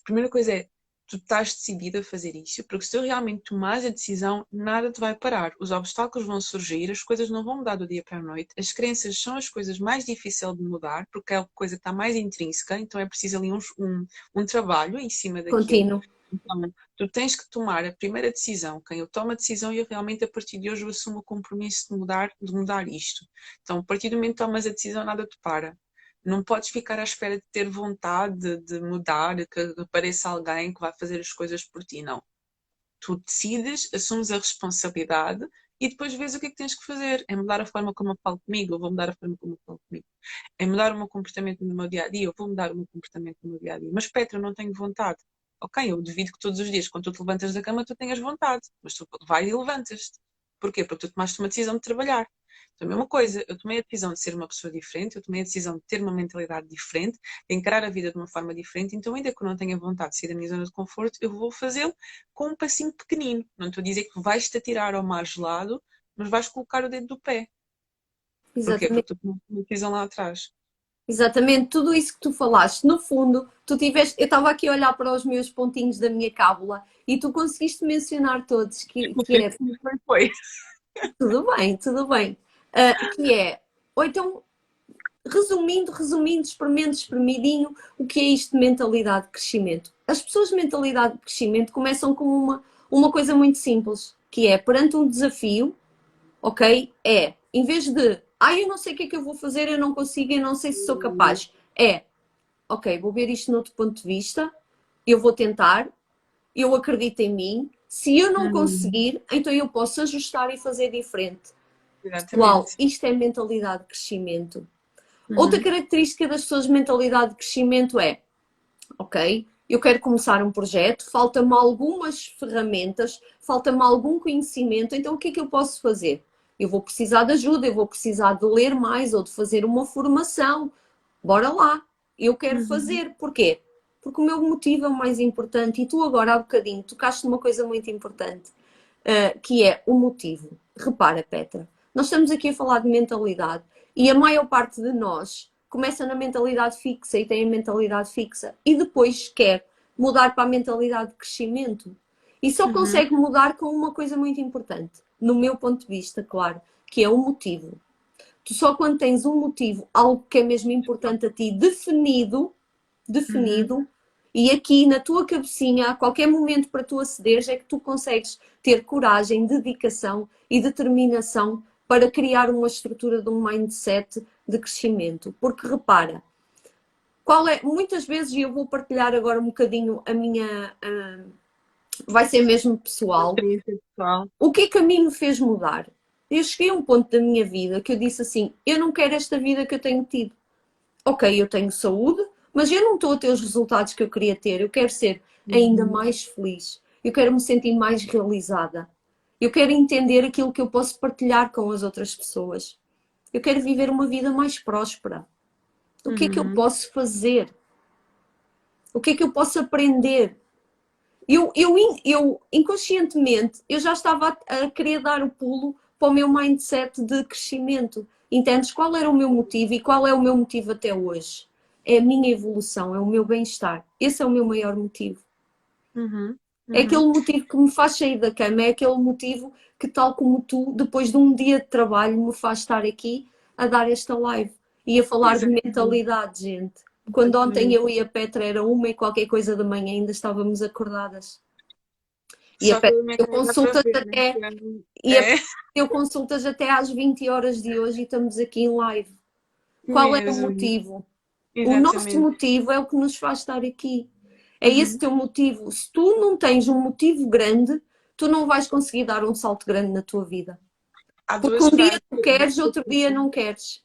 A primeira coisa é, tu estás decidida a fazer isso, porque se tu realmente tomares a decisão, nada te vai parar. Os obstáculos vão surgir, as coisas não vão mudar do dia para a noite. As crenças são as coisas mais difíceis de mudar, porque é a coisa que está mais intrínseca, então é preciso ali um trabalho em cima daquilo. Contínuo. Então, tu tens que tomar a primeira decisão. Quem eu tomo a decisão e eu realmente a partir de hoje eu assumo o compromisso de mudar isto. Então, a partir do momento que tomas a decisão, nada te para. Não podes ficar à espera de ter vontade de mudar, que apareça alguém que vai fazer as coisas por ti. Não. Tu decides, assumes a responsabilidade e depois vês o que é que tens que fazer. É mudar a forma como eu falo comigo, eu vou mudar a forma como eu falo comigo. É mudar o meu comportamento no meu dia a dia, eu vou mudar o meu comportamento no meu dia a dia. Mas Petra, eu não tenho vontade. Ok, eu duvido que todos os dias, quando tu te levantas da cama, tu tenhas vontade. Mas tu vais e levantas-te. Porquê? Porque tu tomaste uma decisão de trabalhar. Então, a mesma coisa, eu tomei a decisão de ser uma pessoa diferente, eu tomei a decisão de ter uma mentalidade diferente, de encarar a vida de uma forma diferente, então ainda que eu não tenha vontade de sair da minha zona de conforto, eu vou fazê-lo com um passinho pequenino. Não estou a dizer que vais-te atirar ao mar gelado, mas vais colocar o dedo do pé. Porquê? Exatamente. Porque tu tomaste uma decisão lá atrás. Exatamente, tudo isso que tu falaste, no fundo, tu tiveste, eu estava aqui a olhar para os meus pontinhos da minha cábula e tu conseguiste mencionar todos, que Foi, é, foi. tudo bem, que é, ou então, resumindo, espremidinho, o que é isto de mentalidade de crescimento? As pessoas de mentalidade de crescimento começam com uma coisa muito simples, que é, perante um desafio, ok? É, em vez de, eu não sei o que é que eu vou fazer, eu não consigo, eu não sei se sou capaz, é, ok, vou ver isto noutro ponto de vista, eu vou tentar, eu acredito em mim. Se eu não Uhum. conseguir, então eu posso ajustar e fazer diferente. Pessoal, Exatamente. isto é mentalidade de crescimento. Outra Uhum. característica das pessoas de mentalidade de crescimento é, ok, eu quero começar um projeto, falta-me algumas ferramentas, falta-me algum conhecimento, então o que é que eu posso fazer? Eu vou precisar de ajuda, eu vou precisar de ler mais ou de fazer uma formação. Bora lá, eu quero Uhum. fazer. Porquê? Porque o meu motivo é o mais importante e tu agora há bocadinho tocaste numa coisa muito importante, que é o motivo. Repara, Petra, nós estamos aqui a falar de mentalidade e a maior parte de nós começa na mentalidade fixa e tem a mentalidade fixa e depois quer mudar para a mentalidade de crescimento. E só Uhum. consegue mudar com uma coisa muito importante, no meu ponto de vista, claro, que é o motivo. Tu só quando tens um motivo, algo que é mesmo importante a ti, Uhum. definido, e aqui na tua cabecinha, a qualquer momento para tu acederes, é que tu consegues ter coragem, dedicação e determinação para criar uma estrutura de um mindset de crescimento. Porque repara, muitas vezes, e eu vou partilhar agora um bocadinho a minha, vai ser mesmo Uma pessoal, experiência pessoal. o que é que a mim me fez mudar? Eu cheguei a um ponto da minha vida que eu disse assim, eu não quero esta vida que eu tenho tido. Ok, eu tenho saúde, mas eu não estou a ter os resultados que eu queria ter. Eu quero ser ainda Uhum. mais feliz. Eu quero me sentir mais realizada. Eu quero entender aquilo que eu posso partilhar com as outras pessoas. Eu quero viver uma vida mais próspera. O que é que eu Uhum. posso fazer? O que é que eu posso aprender? Eu inconscientemente, eu já estava a querer dar o pulo para o meu mindset de crescimento. Entendes qual era o meu motivo e qual é o meu motivo até hoje? É a minha evolução, é o meu bem-estar. Esse é o meu maior motivo. Uhum. É aquele Uhum. motivo que me faz sair da cama, é aquele motivo que, tal como tu, depois de um dia de trabalho, me faz estar aqui a dar esta live e a falar de Exatamente. mentalidade, gente. Quando ontem Exatamente. eu e a Petra era 1 e qualquer coisa da manhã, ainda estávamos acordadas. E Só a pela minha eu cara dá para consultas ver, né? até, e a É, eu consultas até às 20 horas de hoje e estamos aqui em live. Qual é o mesmo, motivo? O nosso exatamente. motivo é o que nos faz estar aqui. É esse Uhum. teu motivo. Se tu não tens um motivo grande, tu não vais conseguir dar um salto grande na tua vida. Há Porque duas um dia frases, tu queres, outro dia não queres.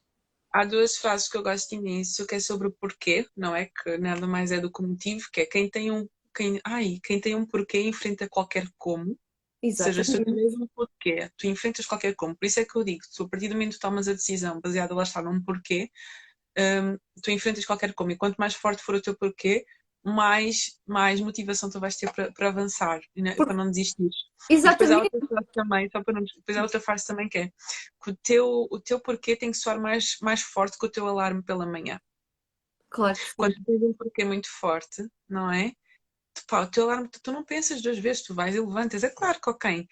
há duas frases que eu gosto imenso, que é sobre o porquê, não é? Que nada mais é do que o motivo, que é quem tem um porquê enfrenta qualquer como. Ou seja, se tu Exatamente. tiveres um porquê, tu enfrentas qualquer como. Por isso é que eu digo, se a partir do momento que tomas a decisão baseada lá está num porquê, tu enfrentas qualquer como. E quanto mais forte for o teu porquê, mais motivação tu vais ter para avançar e para Porque, não desistir. E depois há outra exatamente. frase também, só para não, depois há outra frase também que é que o teu porquê tem que soar mais forte que o teu alarme pela manhã. Claro que Quando sim. tu tens um porquê muito forte, não é? Pá, o teu alarme, tu não pensas duas vezes, tu vais e levantas. É claro que, ok,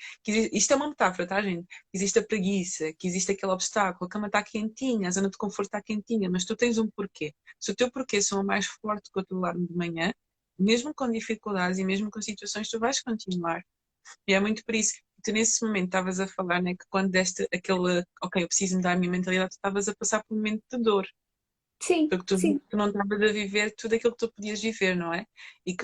isto é uma metáfora, tá, gente? Existe a preguiça, que existe aquele obstáculo, a cama está quentinha, a zona de conforto está quentinha, mas tu tens um porquê. Se o teu porquê soa mais forte que o teu alarme de manhã, mesmo com dificuldades e mesmo com situações, tu vais continuar. E é muito por isso. Tu nesse momento estavas a falar, né, que quando deste aquele, ok, eu preciso mudar a minha mentalidade, tu estavas a passar por um momento de dor Sim, porque sim. tu não estavas a viver tudo aquilo que tu podias viver, não é? E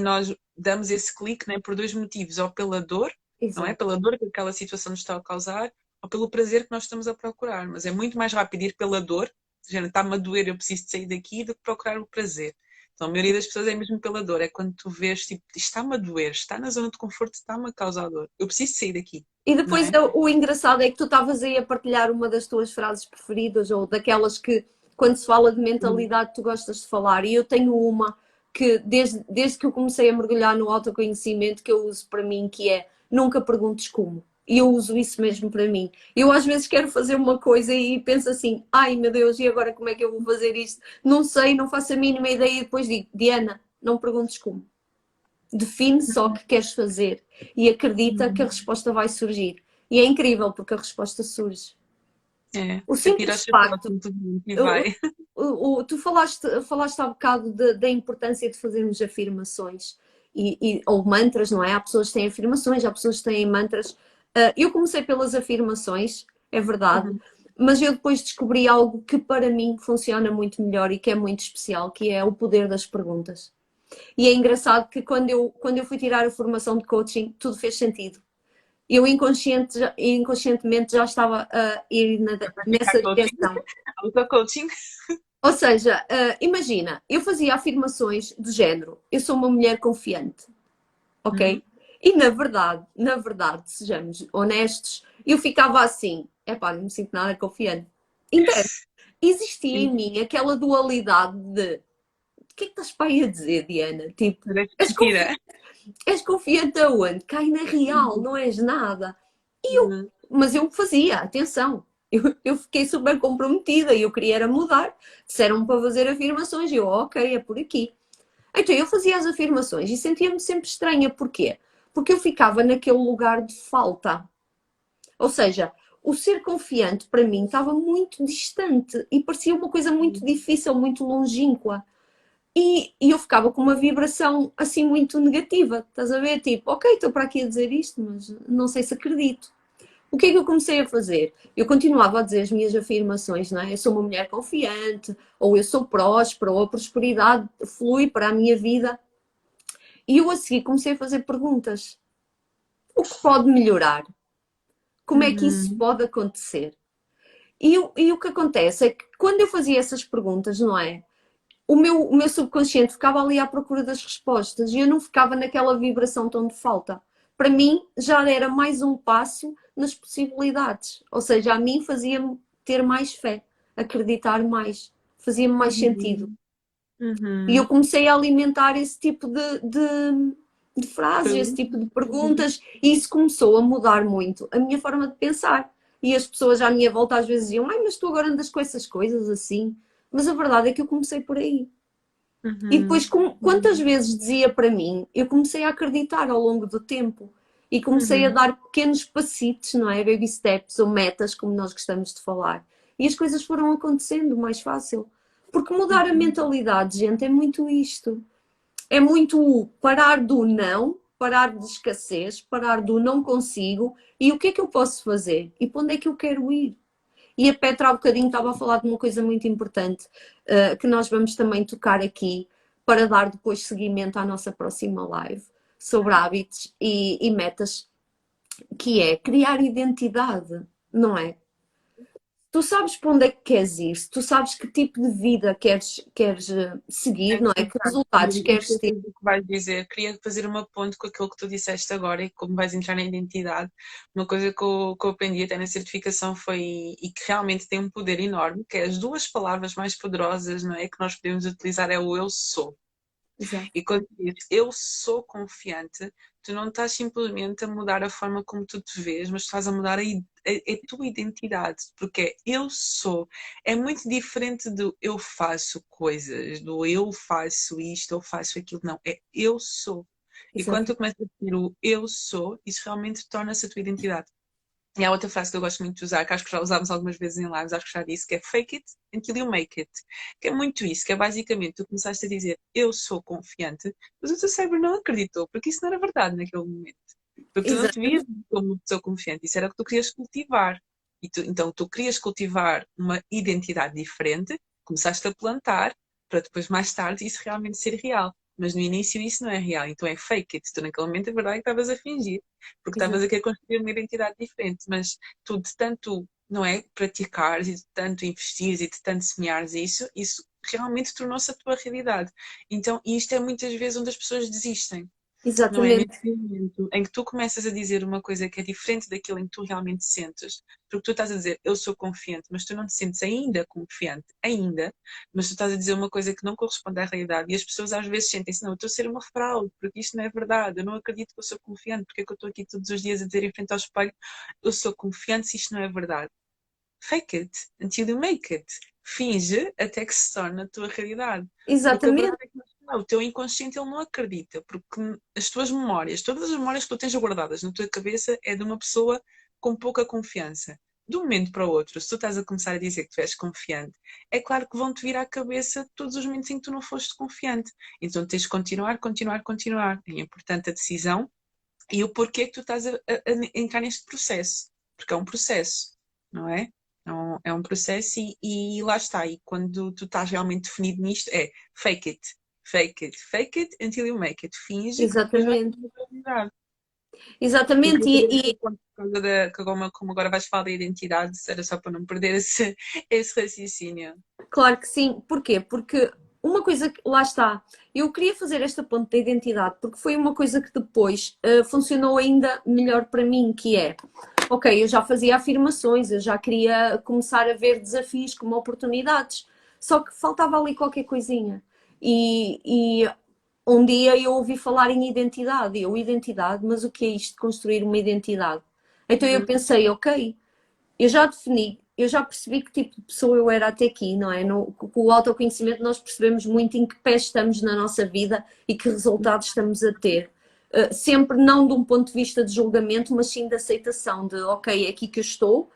nós damos esse clique, né, por dois motivos, ou pela dor, não é? Exato. Pela dor que aquela situação nos está a causar, ou pelo prazer que nós estamos a procurar. Mas é muito mais rápido ir pela dor, já está-me a doer, eu preciso de sair daqui, do que procurar o prazer. Então, a maioria das pessoas é mesmo pela dor, é quando tu vês, tipo, isto está-me a doer, está na zona de conforto, está-me a causar dor. Eu preciso sair daqui, E não depois é? o engraçado é que tu estavas aí a partilhar uma das tuas frases preferidas, ou daquelas que, quando se fala de Uhum. mentalidade, tu gostas de falar. E eu tenho uma que, desde que eu comecei a mergulhar no autoconhecimento, que eu uso para mim, que é nunca perguntes como. E eu uso isso mesmo para mim. Eu às vezes quero fazer uma coisa e penso assim, ai meu Deus, e agora como é que eu vou fazer isto? Não sei, não faço a mínima ideia. E depois digo, Diana, não perguntes como. Define só o que queres fazer e acredita que a Uhum. resposta vai surgir. E é incrível porque a resposta surge. É, O atira ao simples chapéu, facto, simplesmente, e o, vai. tu falaste há bocado da importância de fazermos afirmações ou mantras, não é? Há pessoas que têm afirmações, há pessoas que têm mantras. Eu comecei pelas afirmações, é verdade, Uhum. mas eu depois descobri algo que para mim funciona muito melhor e que é muito especial, que é o poder das perguntas. E é engraçado que quando eu fui tirar a formação de coaching, tudo fez sentido. Eu inconscientemente já estava a ir Ficar nessa coaching, direção. auto-coaching. Ou seja, imagina, eu fazia afirmações do género: eu sou uma mulher confiante, Uhum. ok? E na verdade, sejamos honestos, eu ficava assim: epá, não me sinto nada confiante. Entende? Existia em mim aquela dualidade de: o que é que estás para aí a dizer, Diana? Tipo, Parece és mentira. confiante. És confiante aonde? Cai na real, Uhum. não és nada. Uhum. Mas eu fazia, atenção. Eu fiquei super comprometida e eu queria era mudar. Disseram-me para fazer afirmações e eu, ok, é por aqui. Então eu fazia as afirmações e sentia-me sempre estranha. Porquê? Porque eu ficava naquele lugar de falta. Ou seja, o ser confiante para mim estava muito distante e parecia uma coisa muito difícil, muito longínqua. E eu ficava com uma vibração assim muito negativa, estás a ver? Tipo, ok, estou para aqui a dizer isto, mas não sei se acredito. O que é que eu comecei a fazer? Eu continuava a dizer as minhas afirmações, não é? Eu sou uma mulher confiante, ou eu sou próspera, ou a prosperidade flui para a minha vida. E eu a seguir comecei a fazer perguntas. O que pode melhorar? Como é que isso Uhum. pode acontecer? E o que acontece é que quando eu fazia essas perguntas, não é? O meu subconsciente ficava ali à procura das respostas e eu não ficava naquela vibração tão de falta. Para mim, já era mais um passo nas possibilidades. Ou seja, a mim fazia-me ter mais fé, acreditar mais, fazia-me mais sentido. Uhum. E eu Uhum. comecei a alimentar esse tipo de frases, esse tipo de perguntas, e isso começou a mudar muito a minha forma de pensar. E as pessoas à minha volta às vezes diziam: ai, mas tu agora andas com essas coisas assim. Mas a verdade é que eu comecei por aí. E depois, Uhum. quantas vezes dizia para mim, eu comecei a acreditar ao longo do tempo e comecei a Uhum. dar pequenos passitos, não é? Baby steps ou metas, como nós gostamos de falar. E as coisas foram acontecendo mais fácil. Porque mudar a Uhum. mentalidade, gente, é muito isto. É muito o parar do não parar de escassez, parar do não consigo e o que é que eu posso fazer? E para onde é que eu quero ir? E a Petra há bocadinho estava a falar de uma coisa muito importante que nós vamos também tocar aqui para dar depois seguimento à nossa próxima live sobre hábitos e metas, que é criar identidade, não é? Tu sabes para onde é que queres ir, se tu sabes que tipo de vida queres seguir, não é? Que resultados queres ter. O que vais dizer, queria fazer uma ponte com aquilo que tu disseste agora e como vais entrar na identidade. Uma coisa que eu aprendi até na certificação foi, e que realmente tem um poder enorme, que é as duas palavras mais poderosas, não é, que nós podemos utilizar é o eu sou. Exato. E quando dizes eu sou confiante, tu não estás simplesmente a mudar a forma como tu te vês, mas estás a mudar a tua identidade, porque é eu sou. É muito diferente do eu faço coisas, do eu faço isto, eu faço aquilo. Não, é eu sou. E quando Exato. tu começas a dizer o eu sou, isso realmente torna-se a tua identidade. E há outra frase que eu gosto muito de usar, que acho que já usámos algumas vezes em lives, acho que já disse, que é fake it until you make it. Que é muito isso, que é basicamente tu começaste a dizer eu sou confiante, mas o teu cérebro não acreditou, porque isso não era verdade naquele momento. Porque tu não te vias Exatamente. como uma pessoa confiante, isso era o que tu querias cultivar. Então tu querias cultivar uma identidade diferente, começaste a plantar, para depois mais tarde isso realmente ser real. Mas no início isso não é real, então é fake it. Tu naquele momento a verdade é que estavas a fingir porque estavas a querer construir uma identidade diferente, mas tu de tanto, não é, praticares e de tanto investires e de tanto semeares isso realmente tornou-se a tua realidade. Então, isto é muitas vezes onde as pessoas desistem. Não é nesse Exatamente. momento em que tu começas a dizer uma coisa que é diferente daquilo em que tu realmente sentes, porque tu estás a dizer eu sou confiante, mas tu não te sentes ainda confiante, ainda, mas tu estás a dizer uma coisa que não corresponde à realidade e as pessoas às vezes sentem-se, não, eu estou a ser uma fraude, porque isto não é verdade, eu não acredito que eu sou confiante, porque é que eu estou aqui todos os dias a dizer em frente ao espelho eu sou confiante se isto não é verdade. Fake it until you make it. Finge até que se torne a tua realidade. Porque a Exatamente. verdade é que não, o teu inconsciente ele não acredita, porque as tuas memórias, todas as memórias que tu tens guardadas na tua cabeça é de uma pessoa com pouca confiança. De um momento para o outro, se tu estás a começar a dizer que tu és confiante, é claro que vão-te vir à cabeça todos os momentos em que tu não foste confiante. Então tens de continuar, continuar, continuar. É importante a decisão e o porquê que tu estás a entrar neste processo. Porque é um processo, não é? É um processo e lá está. E quando tu estás realmente definido nisto, é fake it, fake it, fake it until you make it. Finge que depois vai ter Exatamente. uma realidade. Eu Exatamente. queria fazer esse ponto por causa como agora vais falar da identidade, era só para não perder esse raciocínio. Claro que sim. Porquê? Porque uma coisa que lá está, eu queria fazer esta ponte da identidade porque foi uma coisa que depois funcionou ainda melhor para mim, que é, ok, eu já fazia afirmações, eu já queria começar a ver desafios como oportunidades, só que faltava ali qualquer coisinha. E um dia eu ouvi falar em identidade, identidade, mas o que é isto de construir uma identidade? Então eu Uhum, pensei, ok, eu já defini, eu já percebi que tipo de pessoa eu era até aqui, não é? Com o autoconhecimento nós percebemos muito em que pé estamos na nossa vida e que resultados estamos a ter. Sempre não de um ponto de vista de julgamento, mas sim de aceitação, de ok, é aqui que eu estou uhum,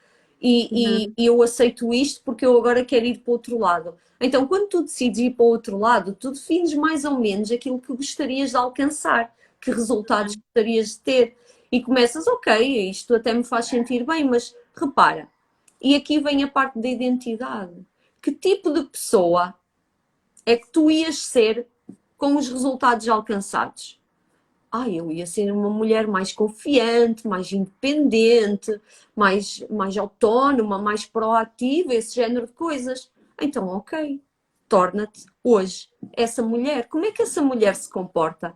e eu aceito isto porque eu agora quero ir para o outro lado. Então, quando tu decides ir para o outro lado, tu defines mais ou menos aquilo que gostarias de alcançar, que resultados uhum. gostarias de ter, e começas, ok, isto até me faz sentir bem, mas repara, e aqui vem a parte da identidade. Que tipo de pessoa é que tu ias ser com os resultados alcançados? Eu ia ser uma mulher mais confiante, mais independente, mais autónoma, mais proativa, esse género de coisas. Então, ok, torna-te hoje essa mulher. Como é que essa mulher se comporta?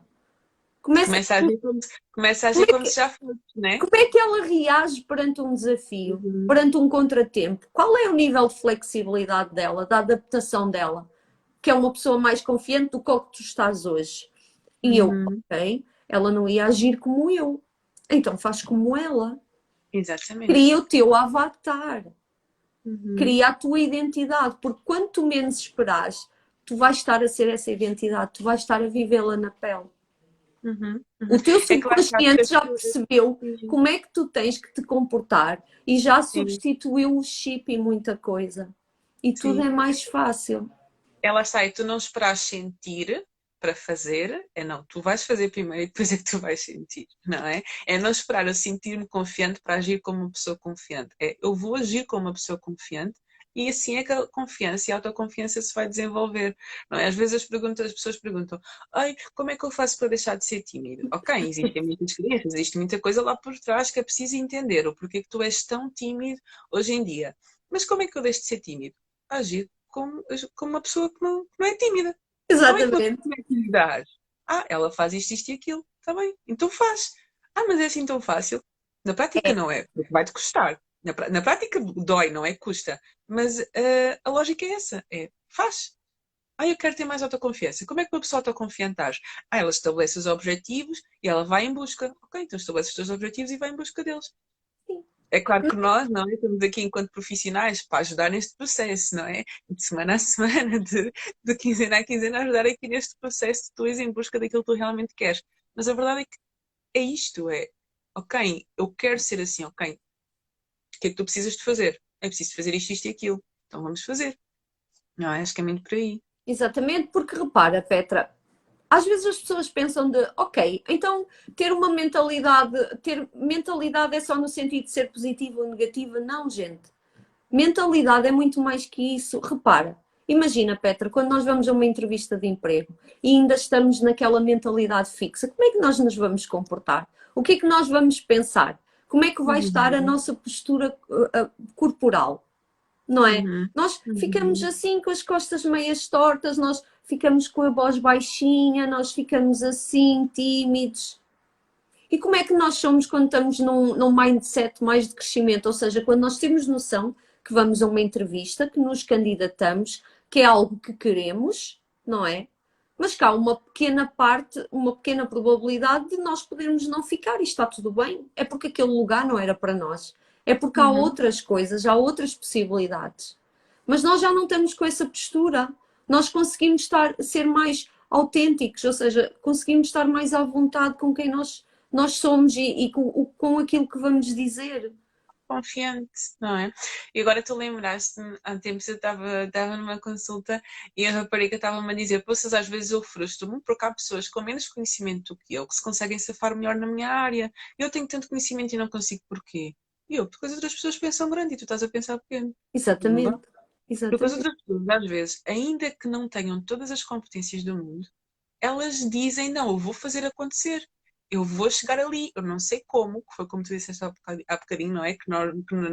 Começa, Começa a agir como é como que, se já fosse, né? como é que ela reage perante um desafio, Uhum, perante um contratempo? Qual é o nível de flexibilidade dela, da adaptação dela? Que é uma pessoa mais confiante do que o que tu estás hoje. E eu, uhum. ok, ela não ia agir como eu. Então faz como ela. Exatamente. Cria o teu avatar. Uhum, Cria a tua identidade. Porque quanto menos esperares, tu vais estar a ser essa identidade. Tu vais estar a vivê-la na pele. uhum, uhum. O teu É que lá está, porque subconsciente já percebeu sim, como é que tu tens que te comportar e já sim, substituiu o chip em muita coisa. E tudo sim. é mais fácil. Ela está, e tu não esperas sentir, para fazer é não, tu vais fazer primeiro e depois é que tu vais sentir, não é? É não esperar eu sentir-me confiante para agir como uma pessoa confiante. É, eu vou agir como uma pessoa confiante e assim é que a confiança e a autoconfiança se vai desenvolver, não é? Às vezes as pessoas perguntam, ai, como é que eu faço para deixar de ser tímido? Ok, existem muitas experiências, existe muita coisa lá por trás que é preciso entender, o porquê que tu és tão tímido hoje em dia. Mas como é que eu deixo de ser tímido? Agir como uma pessoa que não é tímida. Como é que uma Exatamente. pessoa é tímida age? Ah, ela faz isto, isto e aquilo. Está bem, então faz. Ah, mas é assim tão fácil? Na prática É, não é, porque vai-te custar. Na prática dói, não é? Custa. Mas a lógica é essa, é faz. Ah, eu quero ter mais autoconfiança. Como é que uma pessoa autoconfiante age? Ah, ela estabelece os objetivos e ela vai em busca. Ok, então estabelece os teus objetivos e vai em busca deles. sim. É claro que nós, não é? Estamos aqui enquanto profissionais para ajudar neste processo, não é? De semana a semana, de quinzena a quinzena, ajudar aqui neste processo de tu ires em busca daquilo que tu realmente queres. Mas a verdade é que é isto, é, ok, eu quero ser assim, ok, o que é que tu precisas de fazer? É preciso fazer isto, isto e aquilo. Então vamos fazer. Não é? Acho que é muito por aí. Exatamente, porque repara, Petra, às vezes as pessoas pensam de, ok, então ter mentalidade é só no sentido de ser positiva ou negativa. Não, gente. Mentalidade é muito mais que isso. Repara, imagina, Petra, quando nós vamos a uma entrevista de emprego e ainda estamos naquela mentalidade fixa, como é que nós nos vamos comportar? O que é que nós vamos pensar? Como é que vai estar a Uhum, nossa postura corporal? Não é? uhum, Nós ficamos uhum. assim com as costas meias tortas, nós ficamos com a voz baixinha, nós ficamos assim, tímidos. E como é que nós somos quando estamos num mindset mais de crescimento? Ou seja, quando nós temos noção que vamos a uma entrevista, que nos candidatamos, que é algo que queremos, não é? Mas que há uma pequena parte, uma pequena probabilidade de nós podermos não ficar e está tudo bem. É porque aquele lugar não era para nós. É porque há Uhum. outras coisas, há outras possibilidades. Mas nós já não estamos com essa postura. Nós conseguimos ser mais autênticos, ou seja, conseguimos estar mais à vontade com quem nós somos e com aquilo que vamos dizer. Confiante, não é? E agora tu lembraste-me, há tempos eu estava numa consulta e a rapariga estava-me a dizer, poças, às vezes eu frustro-me porque há pessoas com menos conhecimento do que eu que se conseguem safar melhor na minha área. Eu tenho tanto conhecimento e não consigo porquê? E eu, porque as outras pessoas pensam grande e tu estás a pensar pequeno. Não dá? Exatamente, Porque as exatamente. outras pessoas, às vezes, ainda que não tenham todas as competências do mundo, elas dizem, não, eu vou fazer acontecer. Eu vou chegar ali, eu não sei como, que foi como tu disseste há bocadinho, não é? Que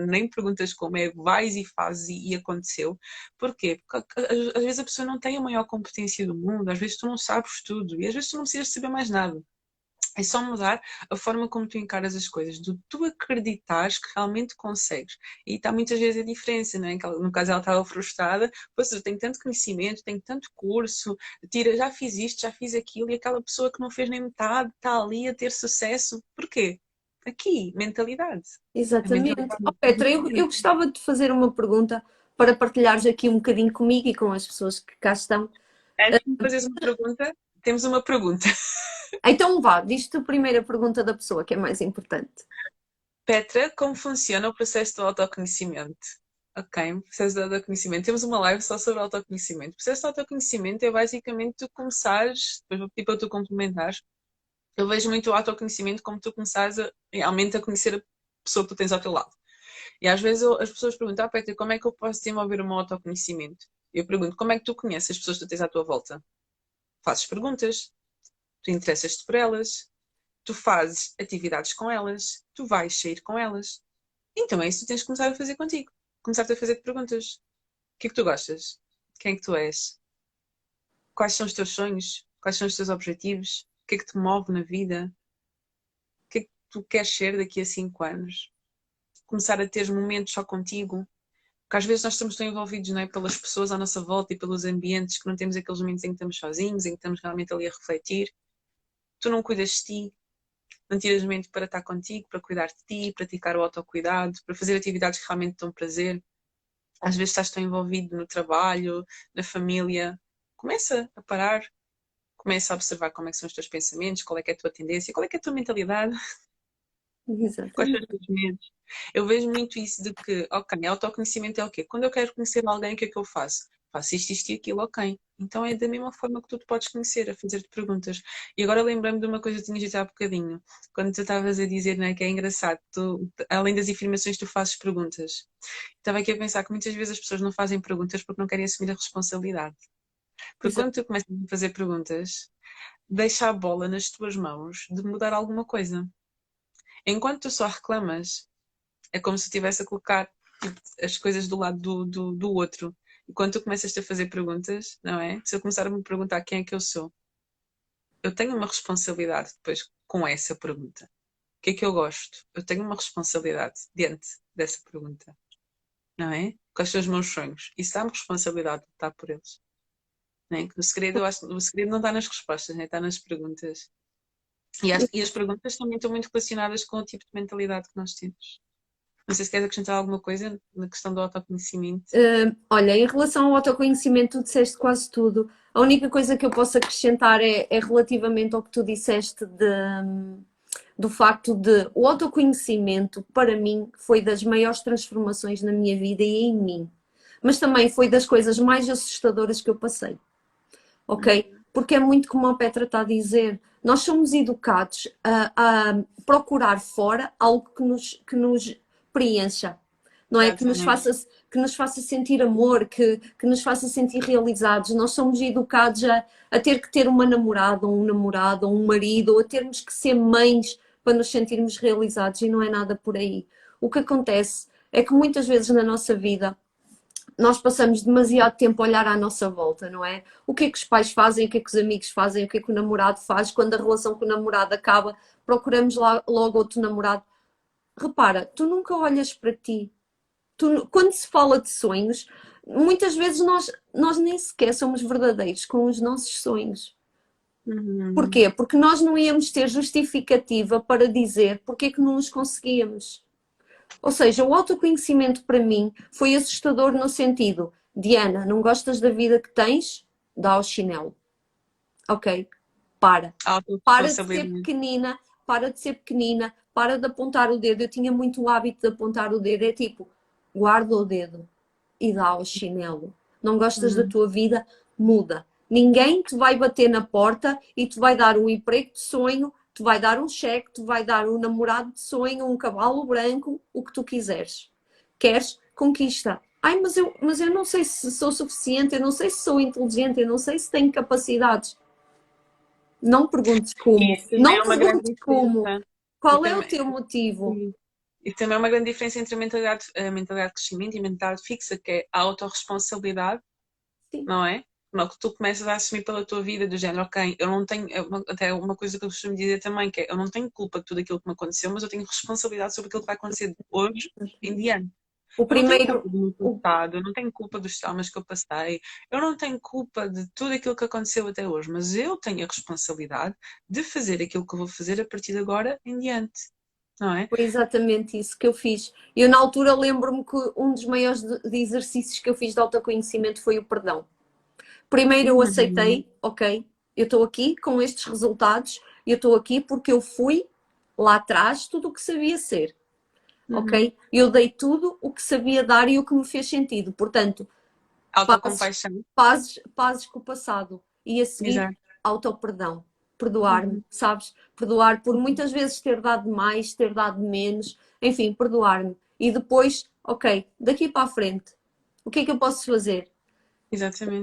nem perguntas como, é vais e fazes e aconteceu. Porquê? Porque às vezes a pessoa não tem a maior competência do mundo, às vezes tu não sabes tudo e às vezes tu não precisas saber mais nada. É só mudar a forma como tu encaras as coisas, de tu acreditares que realmente consegues. E está muitas vezes a diferença, não é? No caso ela estava frustrada, pois eu tenho tanto conhecimento, tenho tanto curso, já fiz isto, já fiz aquilo, e aquela pessoa que não fez nem metade está ali a ter sucesso. Porquê? Aqui, mentalidade. A Exatamente. mentalidade Oh, é Petra, eu diferente. gostava de te fazer uma pergunta para partilhares aqui um bocadinho comigo e com as pessoas que cá estão. Antes de me fazeres uma pergunta, temos uma pergunta. Então vá, diz-te a primeira pergunta da pessoa, que é mais importante. Petra, como funciona o processo do autoconhecimento? Ok, processo de autoconhecimento. Temos uma live só sobre autoconhecimento. O processo de autoconhecimento é basicamente tu começares, depois vou pedir para tu complementares. Eu vejo muito o autoconhecimento como tu começares realmente a conhecer a pessoa que tu tens ao teu lado. E às vezes as pessoas perguntam, ah, Petra, como é que eu posso desenvolver o meu autoconhecimento? Eu pergunto, como é que tu conheces as pessoas que tu tens à tua volta? Fazes perguntas, tu interessas-te por elas, tu fazes atividades com elas, tu vais sair com elas. Então é isso que tu tens que começar a fazer contigo. Começar-te a fazer perguntas. O que é que tu gostas? Quem é que tu és? Quais são os teus sonhos? Quais são os teus objetivos? O que é que te move na vida? O que é que tu queres ser daqui a 5 anos? Começar a ter momentos só contigo. Porque às vezes nós estamos tão envolvidos, não é, pelas pessoas à nossa volta e pelos ambientes que não temos aqueles momentos em que estamos sozinhos, em que estamos realmente ali a refletir. Tu não cuidas de ti, não tiras mente para estar contigo, para cuidar de ti, praticar o autocuidado, para fazer atividades que realmente dão prazer. Às vezes estás tão envolvido no trabalho, na família. Começa a parar, começa a observar como é que são os teus pensamentos, qual é que é a tua tendência, qual é que é a tua mentalidade, quais são os Exatamente. teus medos. Eu vejo muito isso de que, ok, autoconhecimento é o quê? Quando eu quero conhecer alguém, o que é que eu faço? faço isto e aquilo, ok. Então é da mesma forma que tu te podes conhecer, a fazer-te perguntas. E agora lembrei-me de uma coisa que tinha dito há bocadinho, quando tu estavas a dizer, né, que é engraçado, tu, além das afirmações, tu fazes perguntas. Estava aqui a pensar que muitas vezes as pessoas não fazem perguntas porque não querem assumir a responsabilidade. Porque Exato. quando tu começas a fazer perguntas, deixa a bola nas tuas mãos de mudar alguma coisa. Enquanto tu só reclamas, é como se eu estivesse a colocar tipo, as coisas do lado do outro. E quando tu começas a fazer perguntas, não é? Se eu começar a me perguntar quem é que eu sou, eu tenho uma responsabilidade depois com essa pergunta. O que é que eu gosto? Eu tenho uma responsabilidade diante dessa pergunta, não é? Quais são os meus sonhos? Isso dá-me responsabilidade de lutar por eles. Não é? O segredo, eu acho, o segredo não está nas respostas, né? Está nas perguntas. E as perguntas também estão muito relacionadas com o tipo de mentalidade que nós temos. Não sei se queres acrescentar alguma coisa na questão do autoconhecimento. Olha, em relação ao autoconhecimento, tu disseste quase tudo. A única coisa que eu posso acrescentar é relativamente ao que tu disseste do facto de o autoconhecimento, para mim, foi das maiores transformações na minha vida e em mim. Mas também foi das coisas mais assustadoras que eu passei, ok? Porque é muito como a Petra está a dizer, nós somos educados a procurar fora algo que nos preencha, não é? Exatamente. Que nos faça sentir amor, que nos faça sentir realizados. Nós somos educados a ter que ter uma namorada, ou um namorado, ou um marido, ou a termos que ser mães para nos sentirmos realizados e não é nada por aí. O que acontece é que muitas vezes na nossa vida nós passamos demasiado tempo a olhar à nossa volta, não é? O que é que os pais fazem, o que é que os amigos fazem, o que é que o namorado faz. Quando a relação com o namorado acaba, procuramos logo outro namorado. Repara, tu nunca olhas para ti. Quando se fala de sonhos, muitas vezes nós nem sequer somos verdadeiros com os nossos sonhos. Uhum. Porquê? Porque nós não íamos ter justificativa para dizer porque é que não os conseguíamos. Ou seja, o autoconhecimento para mim foi assustador no sentido: Diana, não gostas da vida que tens? Dá ao chinelo. Ok, para. Para de ser Autoresponsabilidade. pequenina, para de ser pequenina, para de apontar o dedo. Eu tinha muito o hábito de apontar o dedo. É tipo, guarda o dedo e dá ao chinelo. Não gostas da Uhum. tua vida? Muda. Ninguém te vai bater na porta e te vai dar um emprego de sonho, te vai dar um cheque, te vai dar um namorado de sonho, um cavalo branco, o que tu quiseres. Queres? Conquista. Ai, mas eu não sei se sou suficiente, eu não sei se sou inteligente, eu não sei se tenho capacidades. Não perguntes E como. isso também Não é uma grande perguntes como. diferença. E Qual é o também, teu motivo? sim. E também é uma grande diferença entre a mentalidade de crescimento e a mentalidade fixa, que é a autorresponsabilidade, Sim, não é? Não, que tu começas a assumir pela tua vida, do género, ok, eu não tenho, até uma coisa que eu costumo dizer também, que é, eu não tenho culpa de tudo aquilo que me aconteceu, mas eu tenho responsabilidade sobre aquilo que vai acontecer de hoje em diante. o Eu não tenho primeiro, culpa do meu o passado, eu não tenho culpa dos traumas que eu passei, eu não tenho culpa de tudo aquilo que aconteceu até hoje, mas eu tenho a responsabilidade de fazer aquilo que eu vou fazer a partir de agora em diante, não é? Foi exatamente isso que eu fiz. Eu, na altura, lembro-me que um dos maiores de exercícios que eu fiz de autoconhecimento foi o perdão. Primeiro eu Uhum, aceitei, ok, eu estou aqui com estes resultados, eu estou aqui porque eu fui lá atrás tudo o que sabia ser, uhum. ok? Eu dei tudo o que sabia dar e o que me fez sentido. Portanto, pazes, Autocompaixão, pazes com o passado e a seguir exato. auto-perdão, perdoar-me, Uhum, sabes? Perdoar por muitas vezes ter dado mais, ter dado menos, enfim, perdoar-me. E depois, ok, daqui para a frente, o que é que eu posso fazer?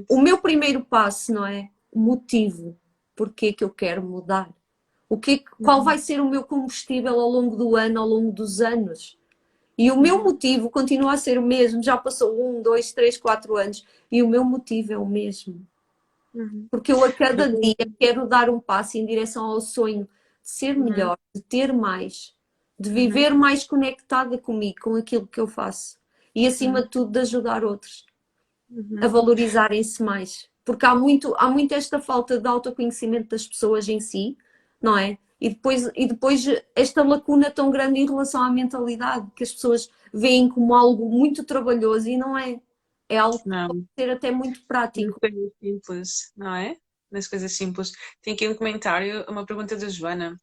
O exatamente. meu primeiro passo, não é? O motivo. Porquê que eu quero mudar? Qual vai Uhum, ser o meu combustível ao longo do ano, ao longo dos anos? E o meu uhum, motivo continua a ser o mesmo. Já passou 1, 2, 3, 4 anos e o meu motivo é o mesmo. uhum. Porque eu a cada dia Depois, quero dar um passo em direção ao sonho de ser uhum, melhor, de ter mais, de uhum, viver mais conectada comigo, com aquilo que eu faço. E acima uhum, de tudo, de ajudar outros a uhum. valorizarem-se mais. Porque há muito esta falta de autoconhecimento das pessoas em si, não é? E depois esta lacuna tão grande em relação à mentalidade, que as pessoas veem como algo muito trabalhoso e não é. É algo que pode Não, ser até muito nas prático. coisas simples, não é? Nas coisas simples. Tem aqui um comentário, uma pergunta da Joana.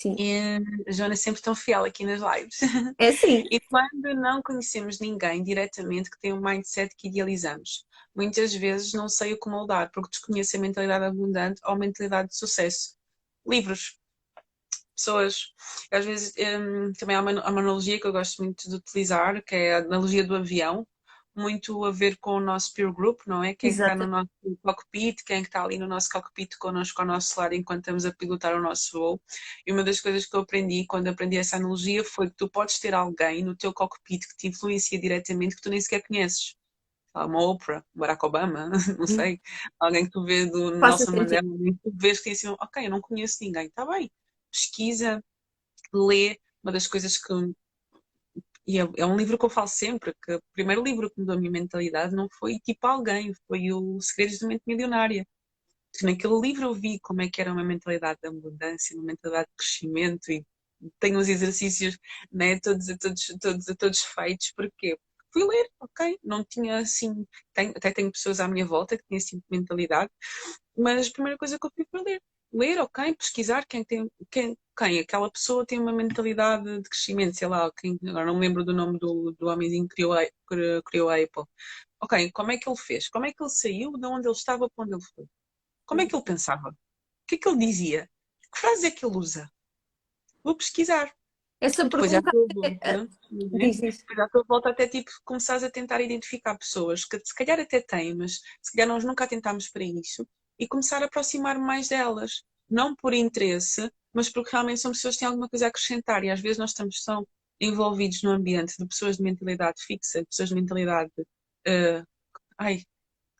Sim. E a Joana é sempre tão fiel aqui nas lives. É assim. E quando não conhecemos ninguém diretamente que tem um mindset que idealizamos, muitas vezes não sei o que moldar, porque desconheço a mentalidade abundante ou a mentalidade de sucesso. Livros, pessoas. Às vezes também há uma analogia que eu gosto muito de utilizar, que é a analogia do avião, muito a ver com o nosso peer group, não é? Quem é que está no Exatamente. nosso cockpit, quem é que está ali no nosso cockpit connosco ao nosso lado enquanto estamos a pilotar o nosso voo. E uma das coisas que eu aprendi quando aprendi essa analogia foi que tu podes ter alguém no teu cockpit que te influencia diretamente que tu nem sequer conheces. Uma Oprah, Barack Obama, não sei, alguém que tu vês do Faça Nelson sentido. Mandela, e tu vês que tem assim, ok, eu não conheço ninguém, está bem, pesquisa, lê, uma das coisas que, e é um livro que eu falo sempre, que o primeiro livro que mudou a minha mentalidade não foi tipo alguém, foi o Segredos de uma Mente Milionária. Que naquele livro eu vi como é que era uma mentalidade de abundância, uma mentalidade de crescimento e tenho os exercícios, né, todos feitos. Porquê? Fui ler, ok? Não tinha assim, até tenho pessoas à minha volta que têm assim mentalidade, mas a primeira coisa que eu fiz foi ler. Ler, ok, pesquisar quem aquela pessoa tem uma mentalidade de crescimento, sei lá, agora não me lembro do nome do homenzinho que criou a Apple. Ok, como é que ele fez? Como é que ele saiu de onde ele estava para onde ele foi? Como é que ele pensava? O que é que ele dizia? Que frases é que ele usa? Vou pesquisar. Essa Depois à pergunta tua é, volta, né? diz isso. Depois à tua volta até tipo começares a tentar identificar pessoas que se calhar até têm, mas se calhar nós nunca tentámos para isso e começar a aproximar mais delas. Não por interesse, mas porque realmente são pessoas que têm alguma coisa a acrescentar e às vezes nós estamos tão envolvidos no ambiente de pessoas de mentalidade fixa, de pessoas de mentalidade uh, ai, de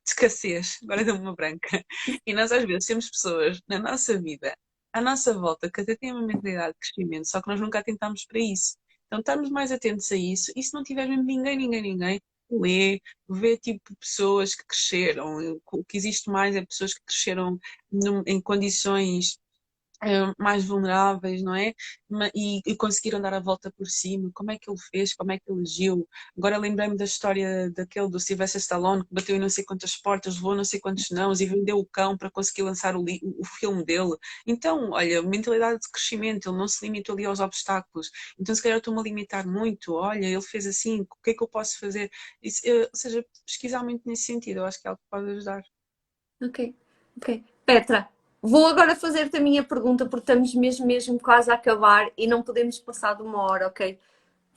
escassez, agora deu-me uma branca. E nós às vezes temos pessoas na nossa vida, à nossa volta, que até têm uma mentalidade de crescimento, só que nós nunca atentámos para isso. Então estamos mais atentos a isso, e se não tiver mesmo ninguém, lê, vê tipo pessoas que cresceram. O que existe mais é pessoas que cresceram em condições mais vulneráveis, não é? E conseguiram dar a volta por cima. Como é que ele fez? Como é que ele agiu? Agora lembrei-me da história daquele do Sylvester Stallone que bateu em não sei quantas portas, levou não sei quantos nãos e vendeu o cão para conseguir lançar o filme dele. Então, olha, mentalidade de crescimento, ele não se limitou ali aos obstáculos. Então, se calhar eu estou-me a limitar muito. Olha, ele fez assim, o que é que eu posso fazer? Isso, ou seja, pesquisar muito nesse sentido, eu acho que é algo que pode ajudar. Ok, ok. Petra, vou agora fazer-te a minha pergunta porque estamos mesmo quase a acabar e não podemos passar de uma hora, ok?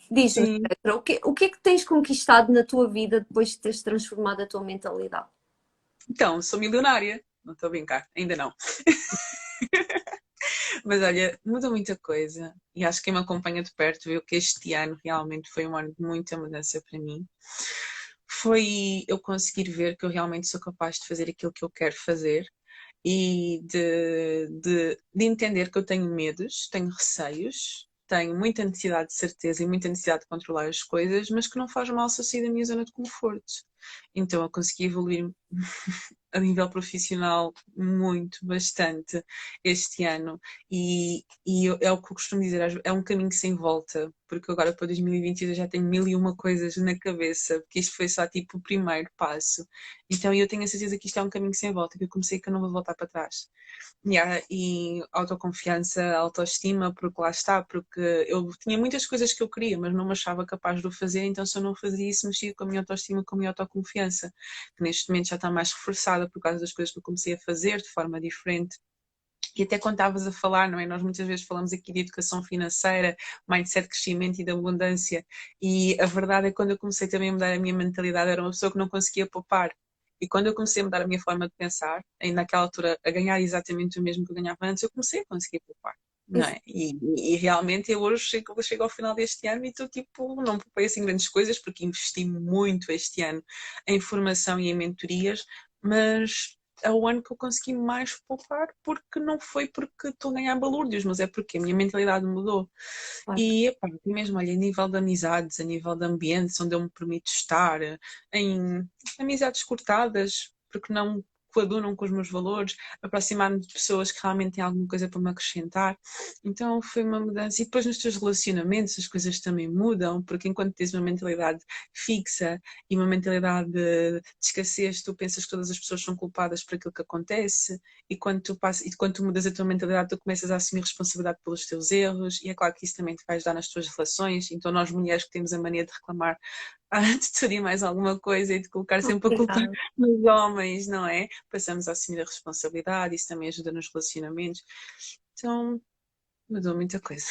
Diz-nos, Sim. Petra, o que é que tens conquistado na tua vida depois de teres transformado a tua mentalidade? Então, sou milionária. Não estou a brincar, ainda não. Mas olha, muda muita coisa e acho que quem me acompanha de perto viu que este ano realmente foi um ano de muita mudança para mim. Foi eu conseguir ver que eu realmente sou capaz de fazer aquilo que eu quero fazer e de entender que eu tenho medos, tenho receios, tenho muita necessidade de certeza e muita necessidade de controlar as coisas, mas que não faz mal se eu sair da minha zona de conforto. Então eu consegui evoluir a nível profissional muito, bastante este ano e é o que eu costumo dizer, é um caminho sem volta, porque agora para 2022 eu já tenho mil e uma coisas na cabeça, porque isto foi só tipo o primeiro passo. Então eu tenho a certeza que isto é um caminho sem volta, que eu comecei que eu não vou voltar para trás. Yeah, e autoconfiança, autoestima, porque lá está, porque eu tinha muitas coisas que eu queria, mas não me achava capaz de o fazer, então se eu não fazia isso, mexia com a minha autoestima, com a minha autoconfiança, que neste momento já está mais reforçada por causa das coisas que eu comecei a fazer de forma diferente. E até quando estavas a falar, não é? Nós muitas vezes falamos aqui de educação financeira, mindset de crescimento e de abundância, e a verdade é que quando eu comecei também a mudar a minha mentalidade, era uma pessoa que não conseguia poupar. E quando eu comecei a mudar a minha forma de pensar, ainda naquela altura a ganhar exatamente o mesmo que eu ganhava antes, eu comecei a conseguir poupar. Não é? E realmente eu hoje chego ao final deste ano e estou tipo, não poupei assim grandes coisas porque investi muito este ano em formação e em mentorias, mas é o ano que eu consegui mais poupar porque não foi porque estou a ganhar balúrdios, mas é porque a minha mentalidade mudou. Claro. E epá, mesmo, olha, a nível de amizades, a nível de ambientes onde eu me permito estar, em amizades cortadas, porque não coadunam com os meus valores, aproximar-me de pessoas que realmente têm alguma coisa para me acrescentar. Então foi uma mudança. E depois nos teus relacionamentos as coisas também mudam, porque enquanto tens uma mentalidade fixa e uma mentalidade de escassez, tu pensas que todas as pessoas são culpadas por aquilo que acontece, e quando tu mudas a tua mentalidade, tu começas a assumir responsabilidade pelos teus erros, e é claro que isso também te vai ajudar nas tuas relações. Então nós mulheres que temos a mania de reclamar de tudo e mais alguma coisa e de colocar sempre a culpa Obrigada. nos homens, não é? Passamos a assumir a responsabilidade, isso também ajuda nos relacionamentos. Então, mudou muita coisa.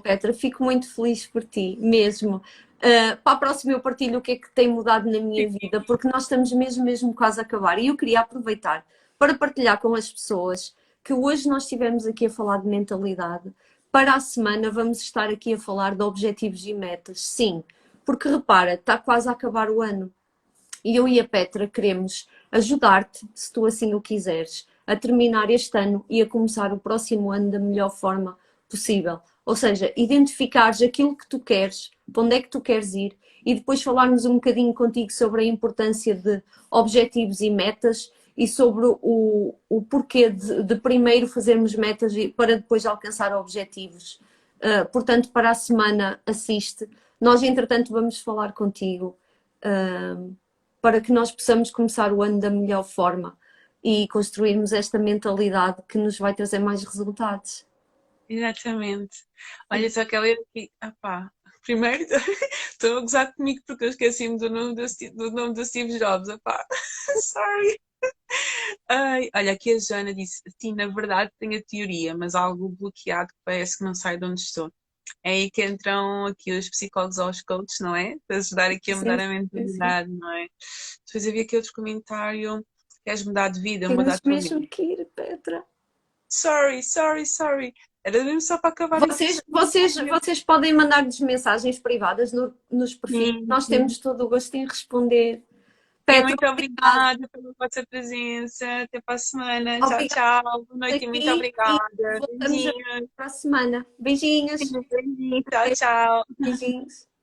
Petra, fico muito feliz por ti, mesmo. Para a próxima eu partilho o que é que tem mudado na minha vida, porque nós estamos mesmo quase a acabar. E eu queria aproveitar para partilhar com as pessoas que hoje nós estivemos aqui a falar de mentalidade. Para a semana vamos estar aqui a falar de objetivos e metas. Sim, porque repara, está quase a acabar o ano. E eu e a Petra queremos ajudar-te, se tu assim o quiseres, a terminar este ano e a começar o próximo ano da melhor forma possível. Ou seja, identificares aquilo que tu queres, para onde é que tu queres ir, e depois falarmos um bocadinho contigo sobre a importância de objetivos e metas e sobre o porquê de primeiro fazermos metas para depois alcançar objetivos. Portanto, para a semana assiste. Nós, entretanto, vamos falar contigo. Para que nós possamos começar o ano da melhor forma e construirmos esta mentalidade que nos vai trazer mais resultados. Exatamente. Olha, só que ela aqui, primeiro estou a gozar comigo porque eu esqueci-me do nome do Steve Jobs, sorry. Ai, olha, aqui a Joana disse, sim, na verdade tenho a teoria, mas algo bloqueado que parece que não sai de onde estou. É aí que entram aqui os psicólogos ou os coaches, não é? Para ajudar aqui a Sim, mudar a sim, sim. mentalidade, não é? Depois havia aqui outro comentário, queres mudar de vida, mudar Temos a tua vida. mesmo que ir, Petra. Sorry. Era mesmo só para acabar este... Vocês podem mandar-nos mensagens privadas nos perfis. Sim, Nós sim. temos todo o gosto em responder. E Petra, muito obrigada. obrigada pela vossa presença. Até para a semana. Tchau, Obrigada tchau. Boa por noite e muito aqui e obrigada. voltamos a ver Beijinhos. para a semana. Beijinhos. Beijinhos. Tchau, tchau. Beijinhos.